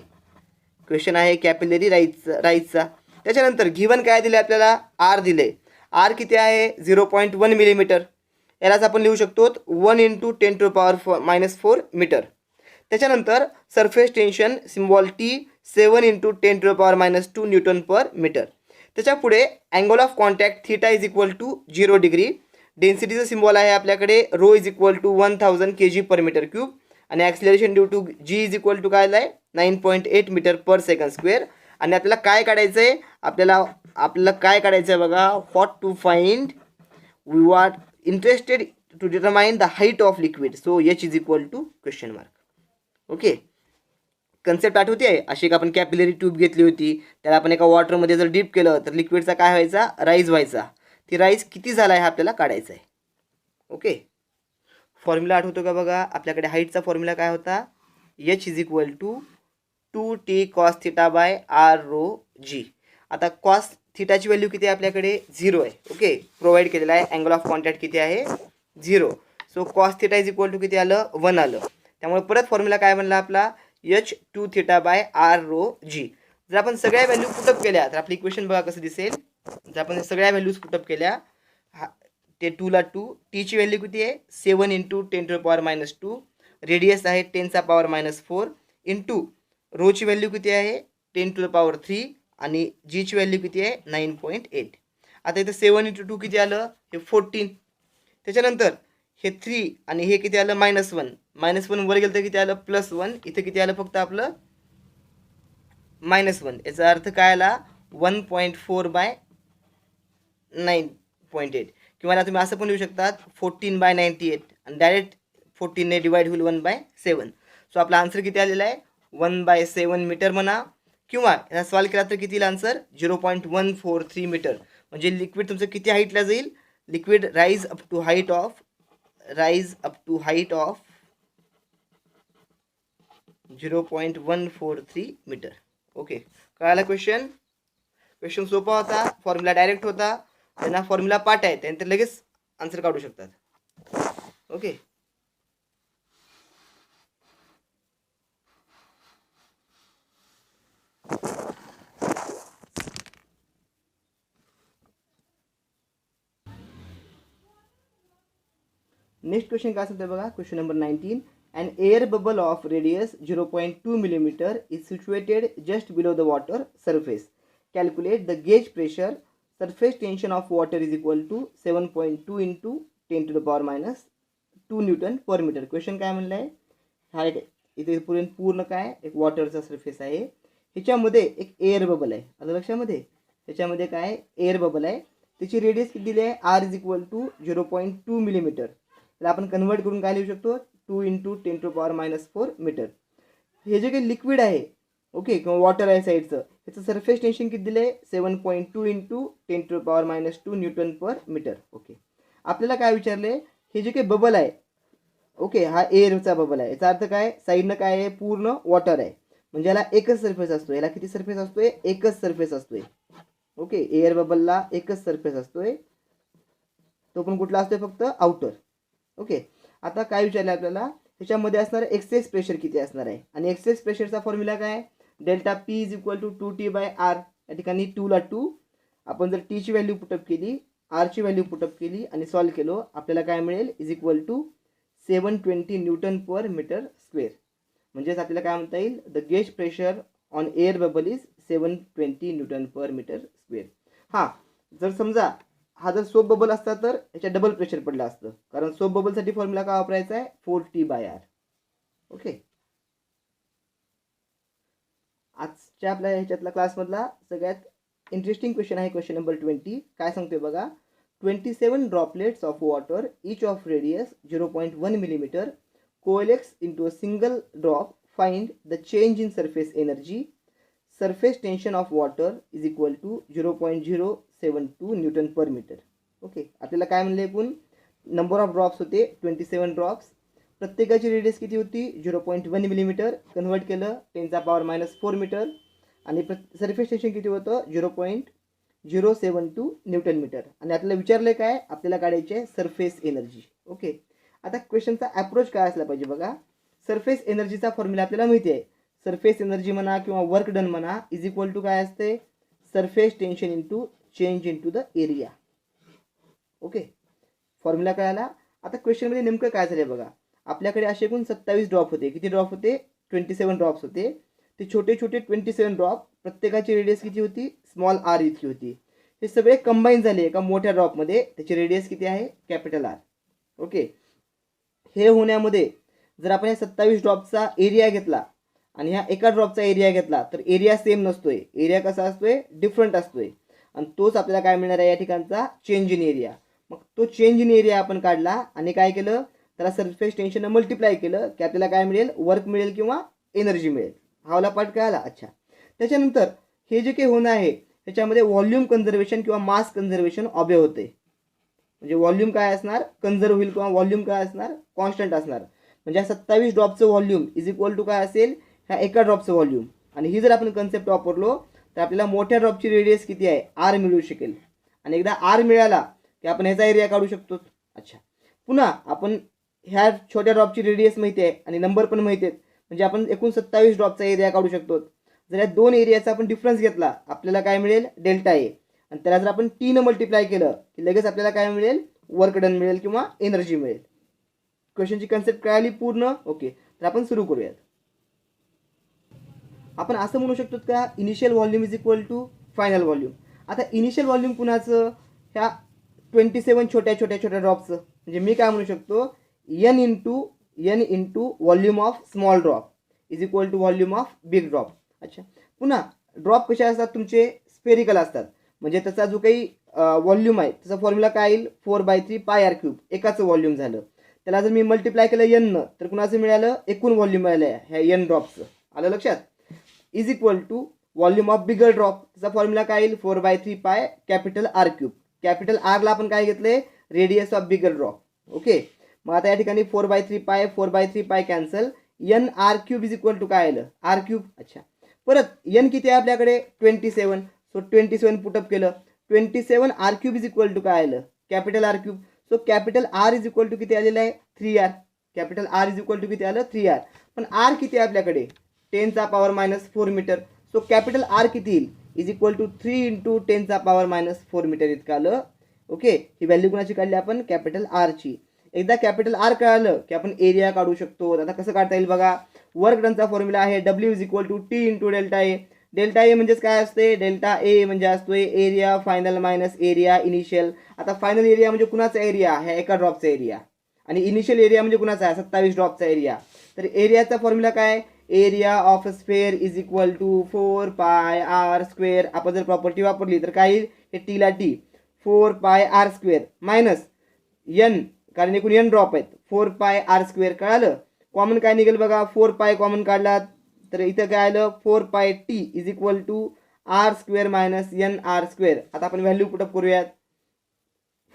question आहे capillary राईजचा. त्याच्यानंतर given काय दिले आपल्याला? आर दिले. आर किती आहे? 0.1 मिलीमीटर. यालाच आपण लिहू शकतो 1 × 10⁻⁻4 मीटर. त्याच्यानंतर surface tension symbol T 7 × 10⁻⁻2 newton per metre. त्याच्या पुढे angle of contact theta is equal to 0 degree. डेन्सिटीचं सिम्बॉल आहे आपल्याकडे rho is equal to 1000 kg per metre cube. आणि acceleration due to G is equal to काय आहे? 9.8 metre पर second square. आणि आपल्याला काय काढायचं आहे? आपल्याला काय काढायचं आहे बघा? What to find? We are interested to determine the height of liquid. So h is equal to question mark. Okay, concept आठवते आहे? अशी एक आपण कॅपिलरी ट्यूब घेतली होती, त्याला आपण एका वॉटरमध्ये जर डीप केलं तर लिक्विडचा काय व्हायचा? राईज व्हायचा. ती राईज किती झाला आहे आपल्याला काढायचं आहे. ओके, फॉर्म्युला आठवतो का बघा? आपल्याकडे हाईटचा फॉर्म्युला काय होता? H is equal to 2t cos θ by R rho G. आता कॉस थिटाची व्हॅल्यू किती आहे आपल्याकडे? 0 आहे. ओके, प्रोव्हाइड केलेला आहे. अँगल ऑफ कॉन्टॅक्ट किती आहे? 0. So cos theta is equal to किती आलं? 1 आलं. त्यामुळे परत फॉर्म्युला काय बनला आपला? h2θ बाय आर रो जी. जर आपण सगळ्या व्हॅल्यू पुटअप केल्या तर आपली इक्वेशन बघा कसं दिसेल. जर आपण सगळ्या व्हॅल्यूज पुटअप केल्या, ते 2 ला 2, टीची व्हॅल्यू किती आहे? 7 × 10⁻⁻2. रेडियस आहे 10⁻⁻4 इंटू रोची व्हॅल्यू किती आहे? 10⁻3 आणि जीची व्हॅल्यू किती आहे? 9.8. आता इथं 7 × 2 किती आलं? हे 14. त्याच्यानंतर हे 3 आणि हे किती आलं? -1. -1 वर गेलं तर किती आलं? +1. इथं किती आलं? फक्त आपलं -1. याचा अर्थ काय आला? 1.4/9.8. किंवा तुम्ही असं पण लिहू शकतात 14/98 आणि डायरेक्ट 14ने डिवाइड होईल 1/7. सो आपला आन्सर किती आलेला आहे? 1/7 मीटर म्हणा. किंवा याचा सॉल्व केला तर किती येईल आन्सर? 0.143 मीटर. म्हणजे लिक्विड तुमचं किती हाईटला जाईल? Liquid rise up to height of 0.143 metre. Okay, कळाला क्वेश्चन? क्वेश्चन सोपा होता, फॉर्म्युला डायरेक्ट होता. त्यांना फॉर्म्युला पाठ आहे त्यानंतर लगेच आन्सर काढू शकतात. ओके, नेक्स्ट क्वेश्चन काय सांगतोय बघा? Question number 19. An air bubble of radius 0.2 millimeter is situated just below the water surface. Calculate the gauge pressure. Surface tension of water is equal to 7.2 × 10⁻2 newton per metre. Question काय म्हणलं आहे? हा एक इथे पूर्ण काय? एक वॉटरचा सरफेस आहे. ह्याच्यामध्ये एक एअर बबल आहे. आता लक्षामध्ये ह्याच्यामध्ये काय? एअर बबल आहे. त्याची रेडियस किती दिली आहे? R is equal to 0.2 millimetre. त्याला आपण कन्वर्ट करून काय लिहू शकतो? 2 × 10⁻⁴ मीटर. हे जे काही लिक्विड आहे, ओके, किंवा वॉटर आहे साईडचं, ह्याचं सरफेस टेन्शन किती दिलं आहे? 7.2 × 10⁻2 न्यूटन पर मीटर. ओके, आपल्याला काय विचारले? हे जे काही बबल आहे, ओके, हा एअरचा बबल आहे. याचा अर्थ काय? साईडनं काय आहे? पूर्ण वॉटर आहे. म्हणजे याला एकच सरफेस असतो. याला किती सरफेस असतोय? एकच सरफेस असतोय. ओके, एअर बबलला एकच सरफेस असतोय. तो पण कुठला असतोय? फक्त आउटर. ओके, आता काय विचारलं आपल्याला? त्याच्यामध्ये असणार एक्सेस प्रेशर किती असणार आहे? आणि एक्सेस प्रेशरचा फॉर्म्युला काय? Delta p is equal to 2t/r. या ठिकाणी 2 ला 2. आपण जर टीची व्हॅल्यू पुटअप केली, आरची व्हॅल्यू पुटअप केली आणि सॉल्व केलो, आपल्याला काय मिळेल? Is equal to 720 newton per metre square. म्हणजेच आपल्याला काय म्हणता येईल? The gauge pressure on air bubble is 720 newton per metre square. हां, जर समजा हा जर सोप बबल असता तर याच्या डबल प्रेशर पडलं असतं, कारण सोप बबलसाठी फॉर्म्युला काय वापरायचा आहे? 4t/r. ओके, आजच्या आपल्या ह्याच्यातला क्लासमधला सगळ्यात इंटरेस्टिंग क्वेश्चन आहे क्वेश्चन नंबर 20. काय सांगतोय बघा? 27 droplets of water each of radius 0.1 millimetre coalesce into a single drop. Find the change in surface energy. Surface tension of water is equal to 0.072 newton per metre. Okay, आपल्याला काय म्हणले? एकूण number of drops होते 27 drops. प्रत्येकाची radius किती होती? 0.1 millimetre. Convert केलं 10⁻⁴ metre. आणि सरफेस टेन्शन किती होतं? 0.072 न्यूटन मीटर. आणि आपल्याला विचारलं काय? आपल्याला काढायचे सरफेस एनर्जी. ओके, आता क्वेश्चनचा अप्रोच काय असला पाहिजे बघा. सरफेस एनर्जीचा फॉर्म्युला आपल्याला माहिती आहे. सरफेस एनर्जी म्हणा किंवा वर्क डन म्हणा इज इक्वल टू काय असते, surface tension into change into the area. Okay, formula काय आला. आता क्वेश्चनमध्ये नेमकं काय झालं बघा. आपल्याकडे असे एकूण 27 ड्रॉप होते. किती ड्रॉप होते, 27 ड्रॉप्स होते. ते छोटे छोटे 27 ड्रॉप, प्रत्येकाची रेडियस किती होती, स्मॉल आर इतकी होती. हे सगळे कंबाईन झाले एका मोठ्या ड्रॉपमध्ये. त्याची रेडियस किती आहे, कॅपिटल आर. ओके, हे होण्यामध्ये जर आपण या 27 ड्रॉपचा एरिया घेतला आणि ह्या एका ड्रॉपचा एरिया घेतला तर एरिया सेम नसतोय. एरिया कसा असतोय, डिफरंट असतोय. आणि तोच आपल्याला काय मिळणार आहे या ठिकाणचा, चेंज इन एरिया. मग तो चेंज इन एरिया आपण काढला आणि काय केलं, त्याला सरफेस टेन्शन मल्टिप्लाय केलं की आपल्याला काय मिळेल, वर्क मिळेल किंवा एनर्जी मिळेल. हा वाला पार्ट काय आला. अच्छा, त्याच्यानंतर हे जे काही होणं आहे त्याच्यामध्ये व्हॉल्यूम कन्झर्वेशन किंवा मास कन्झर्वेशन ऑबे होते. म्हणजे व्हॉल्यूम काय असणार, कन्झर्व होईल किंवा व्हॉल्यूम काय असणार, कॉन्स्टंट असणार. म्हणजे 27 ड्रॉपचं व्हॉल्यूम इज इक्वल टू काय असेल, ह्या एका ड्रॉपचं व्हॉल्यूम. आणि ही जर आपण कन्सेप्ट वापरलो तर आपल्याला मोठ्या ड्रॉपची रेडियस किती आहे, आर मिळू शकेल. आणि एकदा आर मिळाला की आपण ह्याचा एरिया काढू शकतो. अच्छा, पुन्हा आपण ह्या छोट्या ड्रॉपची रेडियस माहिती आहे आणि नंबर पण माहिती आहेत. म्हणजे आपण एकूण 27 ड्रॉपचा एरिया काढू शकतो. जर या दोन एरियाचा आपण डिफरन्स घेतला आपल्याला काय मिळेल, डेल्टा ए. आणि त्याला जर आपण टी न मल्टिप्लाय केलं की लगेच आपल्याला काय मिळेल, वर्क डन मिळेल किंवा एनर्जी मिळेल. क्वेश्चनची कन्सेप्ट कळाली पूर्ण. ओके, तर आपण सुरू करूयात. आपण असं म्हणू शकतो का, initial volume is equal to final volume. आता इनिशियल व्हॉल्यूम कुणाचं, ह्या 27 छोट्या छोट्या छोट्या ड्रॉपचं. म्हणजे मी काय म्हणू शकतो, n into volume of small drop is equal to volume of big drop. अच्छा, पुन्हा ड्रॉप कसे असतात तुमचे, स्पेरिकल असतात. म्हणजे त्याचा जो काही व्हॉल्यूम आहे त्याचा फॉर्म्युला काय येईल, 4/3 पाय आर क्यूब. एकाचं व्हॉल्यूम झालं. त्याला जर मी मल्टिप्लाय केलं एन तर कुणाचं मिळालं, एकूण व्हॉल्यूम मिळालं ह्या एन ड्रॉपचं. आलं लक्षात. Is equal to volume of bigger drop. त्याचा फॉर्म्युला काय येईल, 4/3 pi capital R cube. Capital आरला आपण काय घेतलंय, radius of bigger drop. Okay, मग आता या ठिकाणी 4/3 pi cancel. N r cube is equal to काय आलं, आर क्यूब. अच्छा, परत एन किती आहे आपल्याकडे, 27. सो 27 पुटअप केलं. 27 r cube is equal to काय आलं, capital R cube. So capital R is equal to किती आलेलं आहे, 3R. Capital R is equal to किती आलं, 3R. पण आर किती आहे आपल्याकडे, 10⁻⁴ मीटर. सो कॅपिटल आर किती येईल, इज इक्वल टू 3 × 10⁻⁴ मीटर इतकं आलं. ओके, ही व्हॅल्यू कुणाची काढली आपण, कॅपिटल आरची. एकदा कॅपिटल आर कळालं की आपण एरिया काढू शकतो. आता कसं काढता येईल बघा. वर्क डनचा फॉर्म्युला आहे W is equal to T into delta A. Delta A म्हणजेच काय असते, डेल्टा ए म्हणजे असतोय area final minus area initial. आता फायनल एरिया म्हणजे कुणाचा एरिया, ह्या एका ड्रॉपचा एरिया. आणि इनिशियल एरिया म्हणजे कुणाचा, 27 ड्रॉपचा एरिया. तर एरियाचा फॉर्म्युला काय, area of square is equal to 4πr². आपण जर प्रॉपर्टी वापरली तर काय येईल, हे टीला टी 4πr² मायनस एन, कारण एकूण एन ड्रॉप आहेत, 4πr². कळालं. कॉमन काय निघेल बघा, 4π कॉमन काढला तर इथं काय आलं, 4πt is equal to r² minus nr². आता आपण व्हॅल्यू पुटअप करूयात.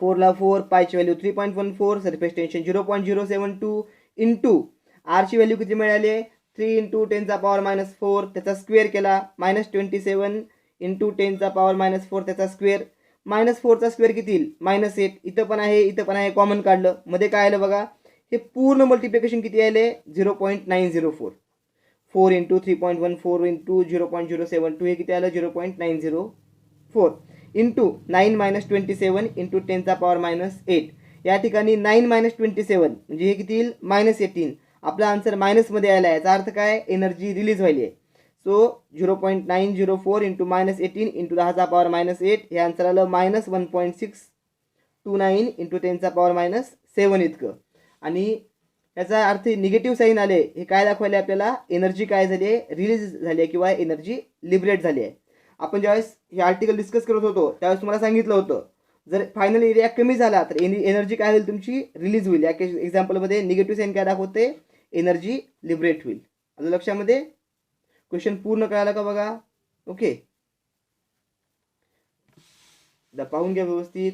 4 ला 4, पायची व्हॅल्यू 3.14, सरफेस टेन्शन 0.072 इंटू आरची व्हॅल्यू किती मिळाली, 3 × 10⁻⁴. त्याचा स्क्वेअर केला, -27 × 10⁻⁴ त्याचा स्क्वेअर. -4चा स्क्वेअर किती येईल, -8. इथं पण आहे, कॉमन काढलं. मध्ये काय आलं बघा, हे पूर्ण मल्टिप्लिकेशन किती आले, 0.904. 4 × 3.14 इंटू 0.072 हे किती आलं, 0.904 इंटू 9 - 27 इंटू 10⁻⁸. या ठिकाणी 9 - 27 म्हणजे हे किती येईल, -18. आपला आन्सर मायनसमध्ये आला आहे. याचा अर्थ काय, एनर्जी रिलीज व्हायली आहे. सो 0.904 इंटू -18 इंटू 10⁻⁸ हे आन्सर आलं -1.629 इंटू 10⁻⁷ इतकं. आणि याचा अर्थ निगेटिव्ह साईन आले, हे काय दाखवायला आपल्याला, एनर्जी काय झाली आहे, रिलीज झाली आहे किंवा एनर्जी लिबरेट झाली आहे. आपण ज्यावेळेस हे आर्टिकल डिस्कस करत होतो त्यावेळेस तुम्हाला सांगितलं होतं, जर फायनल एरिया कमी झाला तर एनर्जी काय होईल, तुमची रिलीज होईल. या एक्झाम्पलमध्ये निगेटिव्ह साईन काय दाखवते, एनर्जी लिबरेट होईल. आलं लक्षामध्ये. क्वेश्चन पूर्ण कळाला का बघा. ओके, पाहून घ्या व्यवस्थित.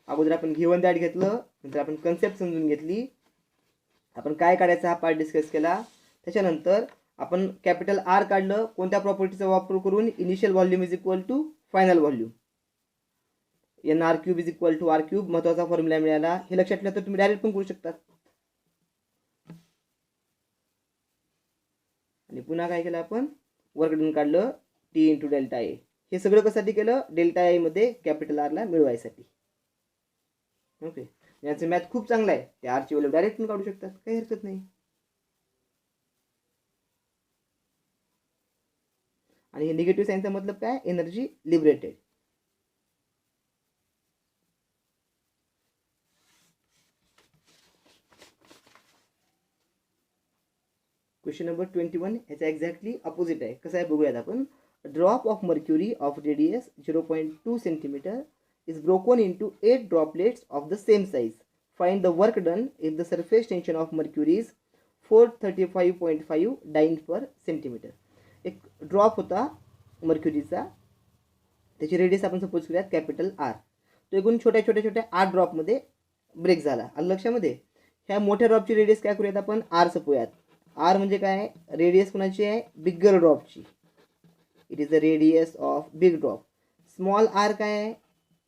अगोदर आपण गिव्हन दॅट घेतलं, नंतर आपण कन्सेप्ट समजून घेतली, आपण काय काढायचा हा पार्ट डिस्कस केला. त्याच्यानंतर आपण कॅपिटल आर काढलं, कोणत्या प्रॉपर्टीचा वापर करून, initial volume is equal to final volume. nr³ is equal to r³. महत्त्वाचा फॉर्म्युला मिळाला. हे लक्षात ठेवलं तर तुम्ही डायरेक्ट पण करू शकता. आणि पुन्हा काय केलं आपण, वर्क डन काढलं टी इंटू डेल्टा ए. हे सगळं कशासाठी केलं, डेल्टा ए मध्ये कॅपिटल आरला मिळवायसाठी. ओके, यांचं मॅथ खूप चांगलं आहे, ते आरची व्हॅल्यू डायरेक्ट पण काढू शकतात, काही हरकत नाही. आणि हे निगेटिव्ह साईनचा मतलब काय, एनर्जी लिबरेटेड. क्वेश्चन नंबर 21 याचा एक्झॅक्टली अपोजिट आहे. कसं आहे बघूयात आपण. Drop of mercury of radius 0.2 centimetre is broken into 8 droplets of the same size. Find the work done if the surface tension of mercury is 435.5 dyne per centimeter. एक drop होता मर्क्युरीचा, त्याची radius आपण suppose करूयात capital R. तो एकूण छोट्या छोट्या छोट्या 8 ड्रॉपमध्ये ब्रेक झाला. आलं लक्षामध्ये. ह्या मोठ्या ड्रॉपची रेडियस काय करूयात आपण, आर सपोयात. आर म्हणजे काय, रेडियस कोणाची आहे, बिगर ड्रॉपची. It is the radius of big drop. Small R काय आहे,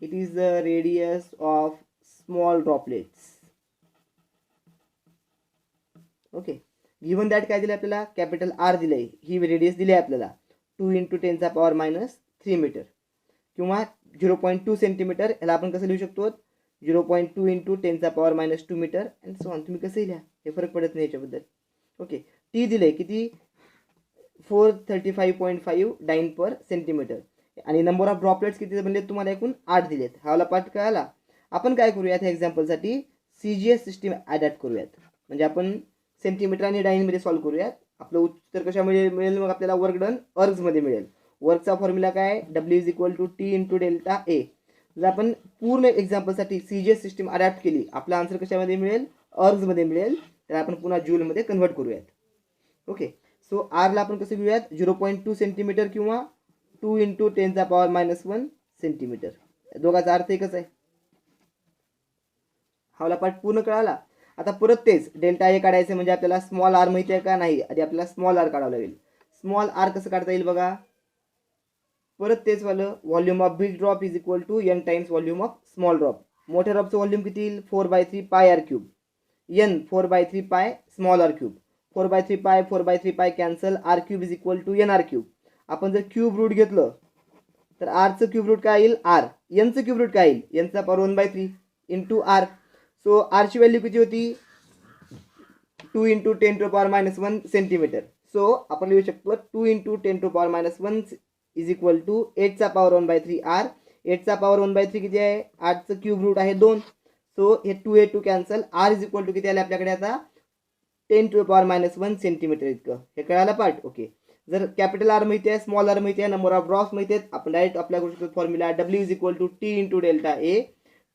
it is the radius of small droplets. Okay, given that काय दिलं आपल्याला, कॅपिटल आर दिलंय, ही रेडियस दिली आहे आपल्याला 2 × 10⁻³ मीटर किंवा 0.2 सेंटीमीटर. याला आपण कसं लिहू शकतो, 0.2 × 10⁻² मीटर अँड सो ऑन. तुम्ही कसंही लिहा, हे फरक पडत नाही याच्याबद्दल. ओके, टी दिलंय किती, 435.5 डाईन पर सेंटीमीटर. आणि नंबर ऑफ ड्रॉपलेट्स किती बनले तुम्हाला, एकूण 8 दिलेत. हा पार्ट कळाला. आपण काय करूयात, ह्या एक्झाम्पलसाठी CGS सिस्टीम ॲडॅप्ट करूयात. म्हणजे आपण सेंटीमीटर आणि डाईनमध्ये सॉल्व्ह करूयात. आपलं उत्तर कशामध्ये मिळेल, मग आपल्याला वर्क डन अर्ग्समध्ये मिळेल. वर्कचा फॉर्म्युला काय, W = T × डेल्टा ए. जर आपण पूर्ण एक्झाम्पलसाठी CGS सिस्टीम अडॅप्ट केली, आपला आन्सर कशामध्ये मिळेल, अर्ग्समध्ये मिळेल. तर आपण पुन्हा जूलमध्ये कन्व्हर्ट करूयात. ओके, सो आरला आपण कसं घेऊयात, 0.2 सेंटीमीटर किंवा 2 × 10⁻⁻1 सेंटीमीटर. दोघांचा अर्थ एकच आहे. हा पार्ट पूर्ण कळाला. आता परत तेच डेल्टा ए काढायचं, म्हणजे आपल्याला स्मॉल आर माहिती आहे का नाही, आधी आपल्याला स्मॉल आर काढावं लागेल. स्मॉल आर कसं काढता येईल बघा, परत तेच वालं, volume of big drop is equal to n times volume of small drop. मोठ्या ड्रॉपचं व्हॉल्यूम किती येईल, 4/3 पाय आर क्यूब. n 4/3 पाय small R cube. 4/3 pi 4/3 pi cancel, r cube is equal to n r cube. आपण जर cube route घेतलं तर आरचं क्यूब रूट काय येईल, आर. एनचं क्यूब रूट काय येईल, n चा पॉवर 1/3 इंटू आर. सो आरची व्हॅल्यू किती होती, 2 × 10⁻⁻1 सेंटीमीटर. सो आपण लिहू शकतो 2 × 10⁻⁻1 इज इक्वल टू 8 चा पॉवर 1/3 आर. 8 चा पॉवर 1/3 किती आहे, 8चं क्यूब रूट आहे 2. सो हे 2 cancel. R is equal to किती आले आपल्याकडे आता, 10⁻⁻1 सेंटीमीटर इतकं. हे कळायला पार्ट. ओके, जर कॅपिटल आर माहिती आहे, स्मॉल आर माहिती आहे, नंबर ऑफ ड्रॉप्स माहिती आहेत, आपण डायरेक्ट अप्लाय करू शकतो formula W = T × delta A.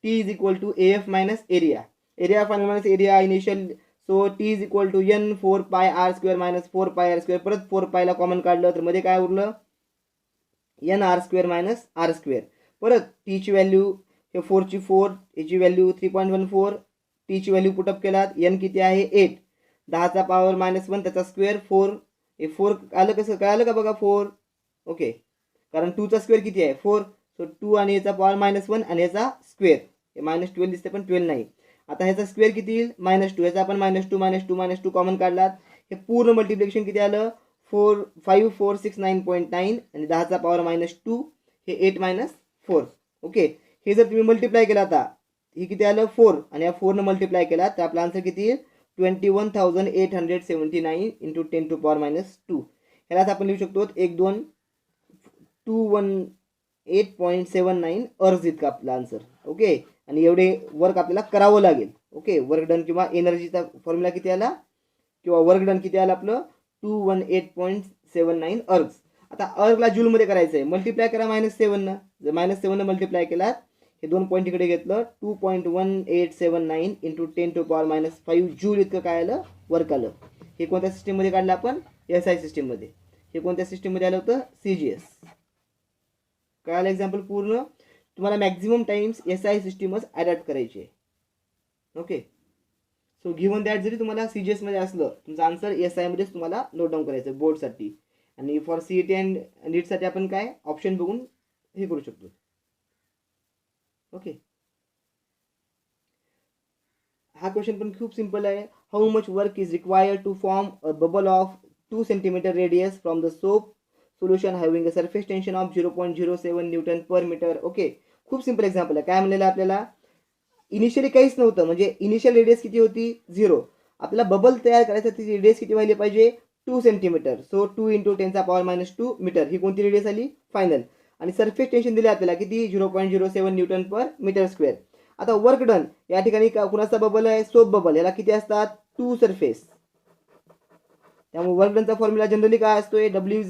T is equal to AF minus area. Area final minus area initial. So T is equal to N 4πr² minus 4πr². परत 4π common काढलं तर मध्ये काय उरलं, NR² मायनस R². परत T ची value, हे 4 ची 4, याची व्हॅल्यू 3.14. T ची व्हॅल्यू पुटअप केलात, N किती आहे 8. 10चा पॉवर -1 त्याचा स्क्वेअर 4. हे 4 आलं कसं, कळालं का बघा 4. ओके, कारण 2चा स्क्वेअर किती आहे 4. सो 2 आणि याचा पॉवर -1 आणि याचा स्क्वेअर, हे -12 दिसते पण 12 नाही. आता ह्याचा स्क्वेअर किती येईल, -2. याचा आपण -2 कॉमन काढलात. हे पूर्ण मल्टिप्लिकेशन किती आलं, 5469.9 आणि 10चा पॉवर -2, हे 8 - 4. ओके, हे जर तुम्ही मल्टिप्लाय केला आता, हे किती आलं 4 आणि या 4 मल्टिप्लाय केला तर आपला आन्सर किती येईल, 21,879 × 10⁻². ह्यालाच आपण लिहू शकतो 218.79 अर्ज इतका आपला आन्सर. ओके, आणि एवढे वर्क आपल्याला करावं लागेल. ओके, वर्क डन किंवा एनर्जीचा फॉर्म्युला किती आला, किंवा वर्क डन किती आला आपलं, 218.79 अर्ज. आता अर्गला जूलमध्ये करायचं आहे, मल्टिप्लाय करा -7 जर -7 मल्टिप्लाय केलात, हे 2 पॉईंट इकडे घेतलं, 2.1879 × 10⁻⁵ जूल इतकं काय आलं, वर्क आलं. हे कोणत्या सिस्टीममध्ये काढलं आपण, SI सिस्टीममध्ये. हे कोणत्या सिस्टीममध्ये आलं होतं, CGS. कळालं एक्झाम्पल पूर्ण. तुम्हाला मॅक्झिमम टाइम्स SI सिस्टीमच अडॅप्ट करायची आहे. ओके, सो गिव्हन दॅट जरी तुम्हाला CGS मध्ये असलं, तुमचा आन्सर SI मध्येच तुम्हाला नोट डाऊन करायचं बोर्डसाठी. आणि फॉर CET अँड नीटसाठी आपण काय ऑप्शन बघून हे करू शकतो. ओके, हा क्वेश्चन पण खूप सिंपल आहे. How much work is required to form a bubble of 2 centimeter radius from the soap solution having a surface tension of 0.07 newton per metre. Okay, खूप सिंपल एक्झाम्पल आहे. काय म्हणलेलं आपल्याला, इनिशियली काहीच नव्हतं, म्हणजे इनिशियल रेडियस किती होती 0. आपल्याला बबल तयार करायचं, ती रेडियस किती व्हायला पाहिजे 2 सेंटीमीटर. सो 2 × 10⁻² मीटर ही कोणती रेडियस आली फायनल. आणि सरफेस टेन्शन दिले आपल्याला किती 0.07 न्यूटन पर मीटर स्क्वेअर. आता वर्क डन या ठिकाणी कुणाचा बबल आहे, सोप बबल, याला किती असतात 2 सरफेस. त्यामुळे वर्क डनचा फॉर्म्युला जनरली काय असतोय, W =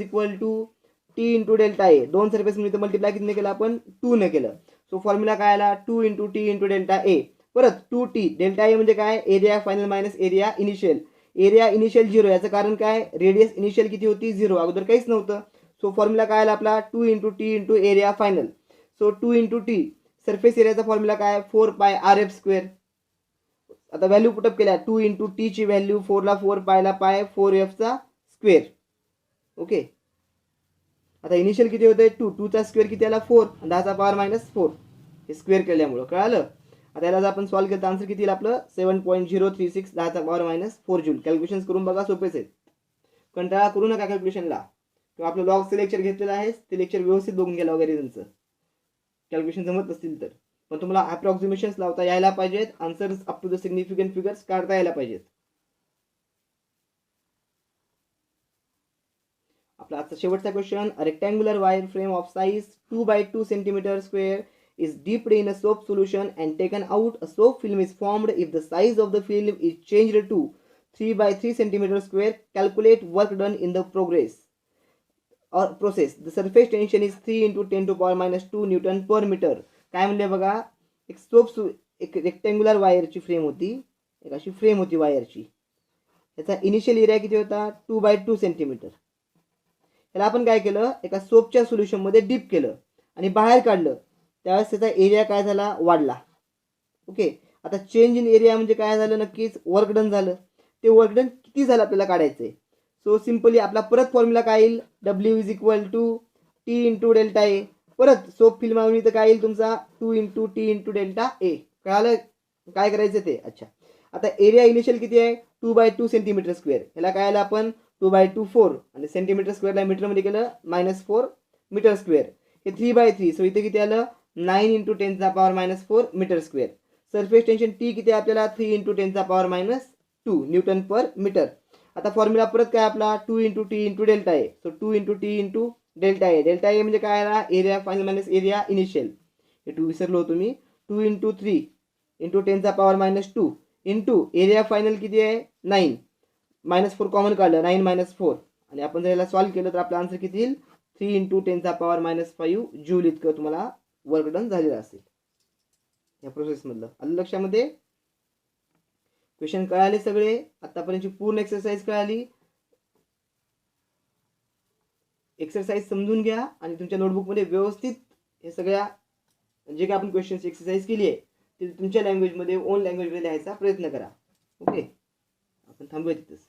T × डेल्टा ए. 2 सरफेस म्हणजे मल्टिप्लाय किती केलं आपण 2 ने केलं. सो फॉर्म्युला काय आला 2 × T × डेल्टा ए. परत 2T डेल्टा ए म्हणजे काय, area final minus area initial. Area initial 0, याचं कारण काय, रेडियस इनिशियल किती होती 0, अगोदर काहीच नव्हतं. सो फॉर्म्युला काय आला आपला 2 × T × area final. So 2 × T surface एरियाचा फॉर्म्युला काय 4πRF². आता व्हॅल्यू पुटअप केल्या, 2 × T ची व्हॅल्यू 4 ला 4, पाय ला पाय, 4F². ओके, आता इनिशियल किती होते 2, 2 चा स्क्वेअर किती आला 4, 10⁻⁻4 हे स्क्वेअर केल्यामुळे कळालं. आता याला जर आपण सॉल्व्ह केलं तर आन्सर किती येईल आपलं 7.036 10⁻⁻4 जूल. कॅल्क्युलेशन करून बघा, सोपेच आहेत, कंटाळा करू नका कॅल्क्युलेशनला. किंवा आपलं लॉगचं लेक्चर घेतलेलं आहे ते लेक्चर व्यवस्थित बघून घ्या वगैरे, त्यांचं कॅल्क्युलेशन जमत नसतील तर. पण तुम्हाला अप्रॉक्सिमेशन्स लावता यायला पाहिजेत, answers up to the significant figures काढता यायला पाहिजेत. आपला आजचा शेवटचा question, a rectangular wire frame of size 2 × 2 centimetre square is dipped in a soap solution and taken out. A soap film is formed if the size of the film is changed to 3 × 3 centimeter square. Calculate work done in the process. The surface tension is 3 × 10⁻² newton per metre. काय म्हणले बघा, एक rectangular वायरची frame होती, एक अशी frame होती वायरची. याचा इनिशियल एरिया किती होता 2 × 2 सेंटीमीटर. याला आपण काय केलं, एका सोपच्या सोल्युशनमध्ये डीप केलं आणि बाहेर काढलं, त्यावेळेस त्याचा एरिया काय झाला वाढला. ओके, आता चेंज इन एरिया म्हणजे काय झालं, नक्कीच वर्क डन झालं. ते वर्क डन किती झालं आपल्याला काढायचंय. सो सिंपली आपला परत फॉर्म्युला काय येईल, W = T × डेल्टा ए. परत सोप फिल्म आवणी तर काय येईल तुमचा 2 × T × डेल्टा ए. कळालं काय करायचं ते. अच्छा, आता एरिया इनिशियल किती आहे 2 × 2 सेंटीमीटर स्क्वेअर. ह्याला काय आलं आपण 2 × 2 4 आणि सेंटीमीटर स्क्वेअरला मीटरमध्ये केलं -4 मीटर स्क्वेअर. हे 3 × 3, सो इथे किती आलं 9 × 10⁻⁻4 metre square. Surface tension T किती आहे आपल्याला 3 × 10⁻² न्यूटन पर मीटर. आता फॉर्म्युला परत काय आपला 2 × T × delta A. So 2 × T × delta A. Delta A म्हणजे काय आला area final minus area initial. हे 2 विसरलो तुम्ही. 2 × 3 × 10⁻² इंटू एरिया फायनल किती आहे 9, -4 कॉमन काढलं 9 - 4, आणि आपण जर याला सॉल्व्ह केलं तर आपला आन्सर किती येईल 3 × 10⁻⁻5 जूल इतकं तुम्हाला वर्क डन झालेलं असेल या प्रोसेसमधलं. आलं लक्षामध्ये. क्वेश्चन कळाले सगळे, आतापर्यंतची पूर्ण एक्सरसाइज कळाली. एक्सरसाइज समजून घ्या आणि तुमच्या नोटबुकमध्ये व्यवस्थित हे सगळ्या जे काय आपण क्वेश्चनची एक्सरसाइज केली आहे ते तुमच्या लँग्वेजमध्ये, ओन लँग्वेजमध्ये लिहायचा प्रयत्न करा. ओके, आपण थांबूया तिथेच.